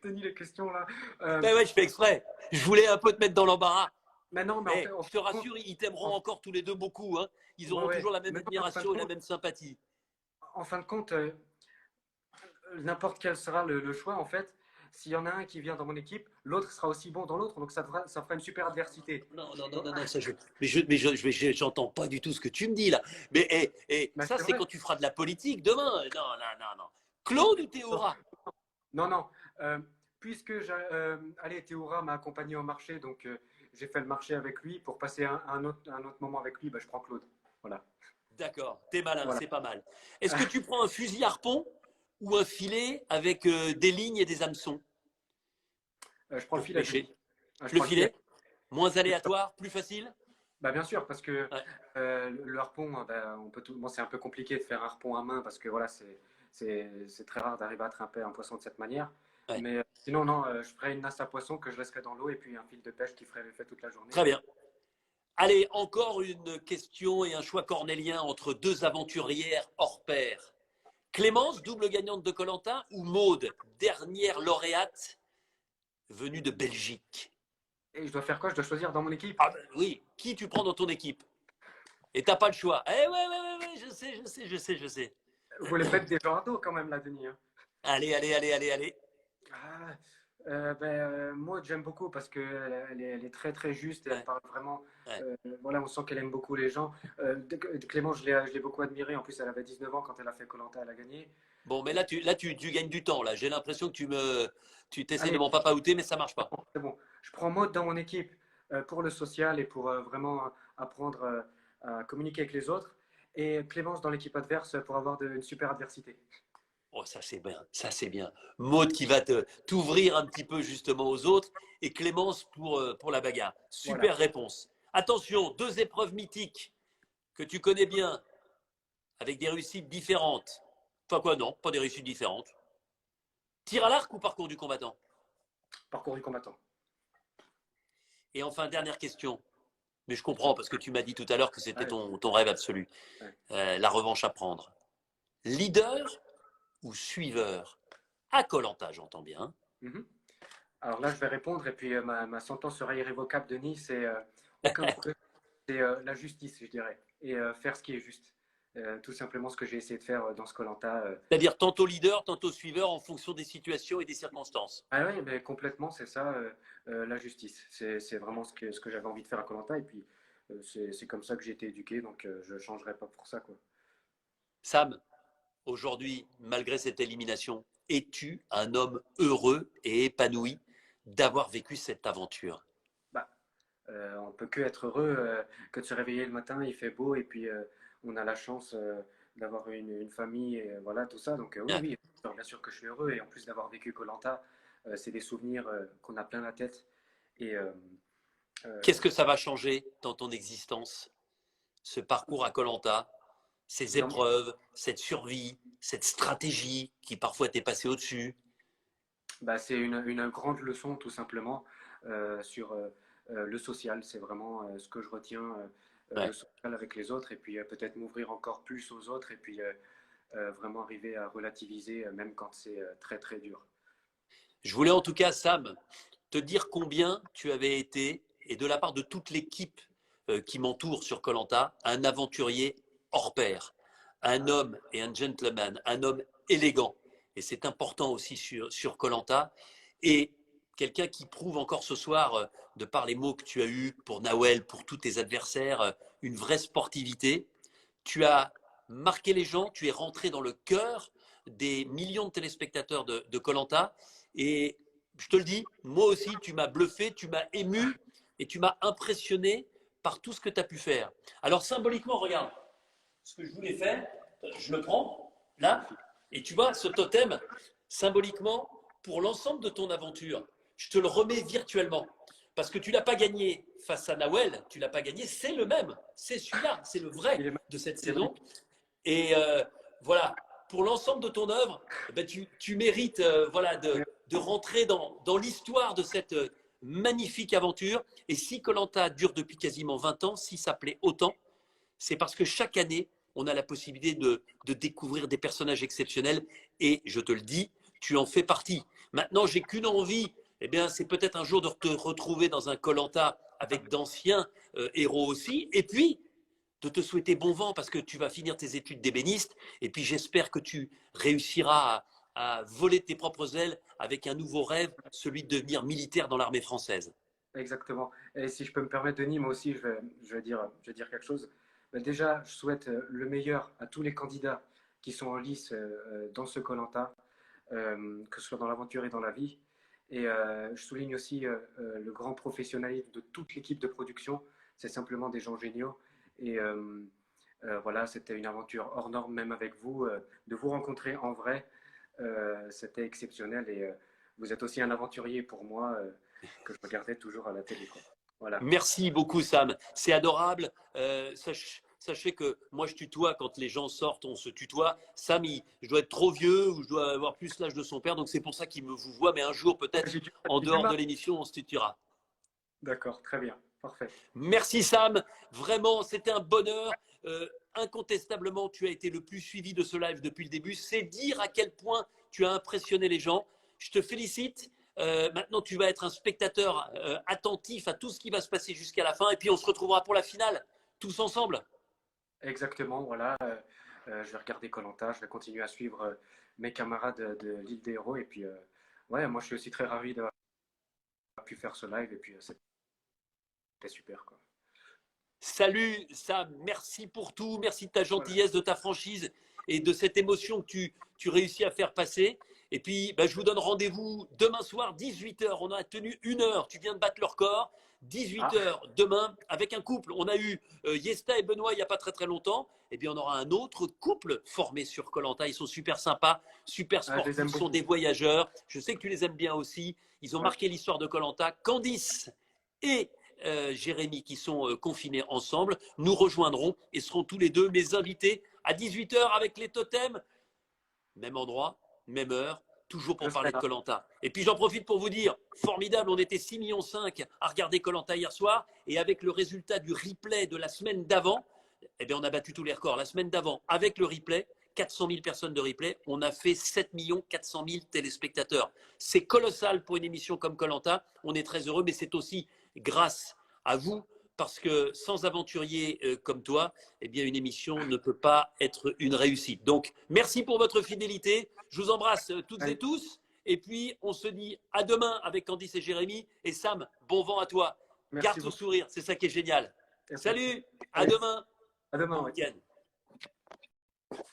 Denis, les questions là. Ben ouais, je fais exprès. Je voulais un peu te mettre dans l'embarras. Mais non, mais Eh, en je te compte, rassure, ils t'aimeront encore tous les deux beaucoup. Hein. Ils ouais, auront ouais. toujours la même Mais non, mais admiration et la même sympathie. en fin de compte, n'importe quel sera le choix, en fait, s'il y en a un qui vient dans mon équipe, l'autre sera aussi bon dans l'autre, donc ça fera une super adversité. Non, non, non, non, non, ça j'entends pas du tout ce que tu me dis là. Mais Mais ça, c'est c'est vrai. quand tu feras de la politique demain. Non, non, non, non. Claude ou Théoura? Non, non. Euh, puisque allez, Théoura m'a accompagné au marché, donc j'ai fait le marché avec lui. Pour passer un autre moment avec lui, bah, je prends Claude. Voilà. D'accord, t'es malin, Voilà. c'est pas mal. Est-ce que tu prends un fusil harpon ou un filet avec des lignes et des hameçons Je prends le pour filet. pêcher? Je Le prends le filet. filet? Moins aléatoire, plus facile? Bah, bien sûr, parce que Ouais, le harpon, bah, on peut tout. Bon, c'est un peu compliqué de faire un harpon à main parce que voilà, c'est très rare d'arriver à attraper un poisson de cette manière. Ouais. Mais sinon, non, je ferais une nasse à poisson que je laisserais dans l'eau et puis un fil de pêche qui ferait l'effet toute la journée. Très bien. Allez, encore une question et un choix cornélien entre deux aventurières hors pair. Clémence, double gagnante de koh ou Maude, dernière lauréate venue de Belgique? Et je dois faire quoi? Je dois choisir dans mon équipe? Ah ben oui, qui tu prends dans ton équipe? Et t'as pas le choix. Eh ouais, je sais. Vous voulez mettre des gens à dos quand même là, Denis, hein. Allez. Ah, moi, j'aime beaucoup parce qu'elle est très très juste et elle Ouais, parle vraiment. ouais. Voilà, on sent qu'elle aime beaucoup les gens. Clément, je l'ai beaucoup admirée. En plus, elle avait 19 ans quand elle a fait koh elle a gagné. Bon, mais tu gagnes du temps. Là, j'ai l'impression que tu t'essayes de Allez, m'en papaouter, mais ça marche pas. c'est bon. Je prends Maud dans mon équipe pour le social et pour vraiment apprendre à communiquer avec les autres. Et Clémence dans l'équipe adverse pour avoir une super adversité. Oh, ça c'est bien, ça c'est bien. Maud qui va t'ouvrir un petit peu justement aux autres et Clémence pour la bagarre. Voilà. Super réponse. Attention, deux épreuves mythiques que tu connais bien, avec des réussites différentes. Enfin quoi, non, pas des réussites différentes. Tir à l'arc ou parcours du combattant? Parcours du combattant. Et enfin, dernière question. Mais je comprends parce que tu m'as dit tout à l'heure que c'était Ouais, ton rêve absolu. ouais. La revanche à prendre. Leader ou suiveur? À koh j'entends bien. Mhm. Alors là, je vais répondre et puis ma sentence sera irrévocable, Denis. C'est aucun problème. C'est la justice, je dirais, et faire ce qui est juste. Tout simplement ce que j'ai essayé de faire dans ce koh C'est-à-dire tantôt leader, tantôt suiveur en fonction des situations et des circonstances. Ah oui, mais complètement, c'est ça, la justice. C'est vraiment ce que j'avais envie de faire à koh et puis c'est comme ça que j'ai été éduqué, donc je ne changerai pas pour ça, quoi. Sam, aujourd'hui, malgré cette élimination, es-tu un homme heureux et épanoui d'avoir vécu cette aventure? Bah, on peut que être heureux que de se réveiller le matin, il fait beau et puis on a la chance d'avoir une famille et voilà tout ça. Donc oui, Ouais. oui, bien sûr que je suis heureux et en plus d'avoir vécu koh c'est des souvenirs qu'on a plein la tête et Qu'est-ce euh, que ça va changer dans ton existence, ce parcours à koh ces dans- épreuves, cette survie, cette stratégie qui parfois t'est passée au-dessus? bah, c'est une grande leçon tout simplement sur le social. C'est vraiment ce que je retiens, le Ouais. social avec les autres et puis peut-être m'ouvrir encore plus aux autres et puis vraiment arriver à relativiser même quand c'est très très dur. Je voulais en tout cas, Sam, te dire combien tu avais été, et de la part de toute l'équipe qui m'entoure sur koh un aventurier hors pair, un Ah, homme et un gentleman, un homme élégant. Et c'est important aussi sur koh et quelqu'un qui prouve encore ce soir, de par les mots que tu as eus pour Nawel, pour tous tes adversaires, une vraie sportivité. Tu as marqué les gens, tu es rentré dans le cœur des millions de téléspectateurs de koh et je te le dis, moi aussi, tu m'as bluffé, tu m'as ému et tu m'as impressionné par tout ce que tu as pu faire. Alors symboliquement, regarde, ce que je voulais faire, je le prends là, magnifique. et tu vois, ce totem, symboliquement, pour l'ensemble de ton aventure, je te le remets virtuellement. Parce que tu ne l'as pas gagné face à Nawel, tu ne l'as pas gagné, c'est le même, c'est celui-là, c'est le vrai Il est de cette magnifique. saison. Et voilà, pour l'ensemble de ton œuvre, eh ben, tu mérites voilà, de rentrer dans l'histoire de cette magnifique aventure. Et si koh dure depuis quasiment 20 ans, si ça plaît autant, c'est parce que chaque année, on a la possibilité de découvrir des personnages exceptionnels. Et je te le dis, tu en fais partie. Maintenant, j'ai qu'une envie, eh bien, c'est peut-être un jour de te retrouver dans un koh avec d'anciens héros aussi. Et puis, de te souhaiter bon vent parce que tu vas finir tes études d'ébéniste et puis j'espère que tu réussiras à voler tes propres ailes avec un nouveau rêve, celui de devenir militaire dans l'armée française. Exactement. Et si je peux me permettre, Denis, moi aussi, je vais dire quelque chose. Ben déjà, je souhaite le meilleur à tous les candidats qui sont en lice dans ce koh que ce soit dans l'aventure et dans la vie. Et je souligne aussi le grand professionnalisme de toute l'équipe de production. C'est simplement des gens géniaux. Et voilà, c'était une aventure hors norme, même avec vous. De vous rencontrer en vrai, c'était exceptionnel. Et vous êtes aussi un aventurier pour moi que je regardais toujours à la télé, quoi. Voilà. Merci beaucoup Sam, c'est adorable. Sachez que moi, je tutoie quand les gens sortent, on se tutoie. Sam, je dois être trop vieux ou je dois avoir plus l'âge de son père, donc c'est pour ça qu'il me vous voit. Mais un jour, peut-être, en j'ai du dehors de mal. l'émission, on se tutoiera. D'accord, très bien, parfait. Merci Sam, vraiment, c'était un bonheur. Incontestablement, tu as été le plus suivi de ce live depuis le début. C'est dire à quel point tu as impressionné les gens. Je te félicite. Maintenant, tu vas être un spectateur attentif à tout ce qui va se passer jusqu'à la fin. Et puis, on se retrouvera pour la finale, tous ensemble. Exactement, voilà. Je vais regarder koh, je vais continuer à suivre mes camarades de l'île des Héros. Et puis, ouais, moi, je suis aussi très ravi d'avoir pu faire ce live. Et puis, c'était super, quoi. Salut Sam, merci pour tout. Merci de ta Voilà. gentillesse, de ta franchise et de cette émotion que tu réussis à faire passer. Et puis, bah, je vous donne rendez-vous demain soir, 18h. On a tenu 1 heure. Tu viens de battre le record. 18h demain avec un couple. On a eu Yesta et Benoît il n'y a pas très très longtemps. Et bien, on aura un autre couple formé sur koh. Ils sont super sympas, super Je les sportifs, aime ils sont beaucoup. des voyageurs. Je sais que tu les aimes bien aussi. Ils ont Ouais. marqué l'histoire de koh. Candice et Jérémy qui sont confinés ensemble, nous rejoindront et seront tous les deux mes invités à 18h avec les totems. Même endroit, même heure, toujours Je pour serai parler de là. koh. Et puis j'en profite pour vous dire, formidable, on était 6,5 millions à regarder koh hier soir et avec le résultat du replay de la semaine d'avant, eh bien on a battu tous les records. La semaine d'avant, avec le replay, 400 000 personnes de replay, on a fait 7 400 000 téléspectateurs. C'est colossal pour une émission comme koh. On est très heureux, mais c'est aussi grâce à vous, parce que sans aventuriers comme toi, eh bien une émission ne peut pas être une réussite. Donc, merci pour votre fidélité. Je vous embrasse toutes et Allez, tous. Et puis, on se dit à demain avec Candice et Jérémy. Et Sam, bon vent à toi. Garde merci ton beaucoup. sourire, c'est ça qui est génial. Y a pas de souci. Salut, à Allez, demain. à demain, Bon ouais. week-end.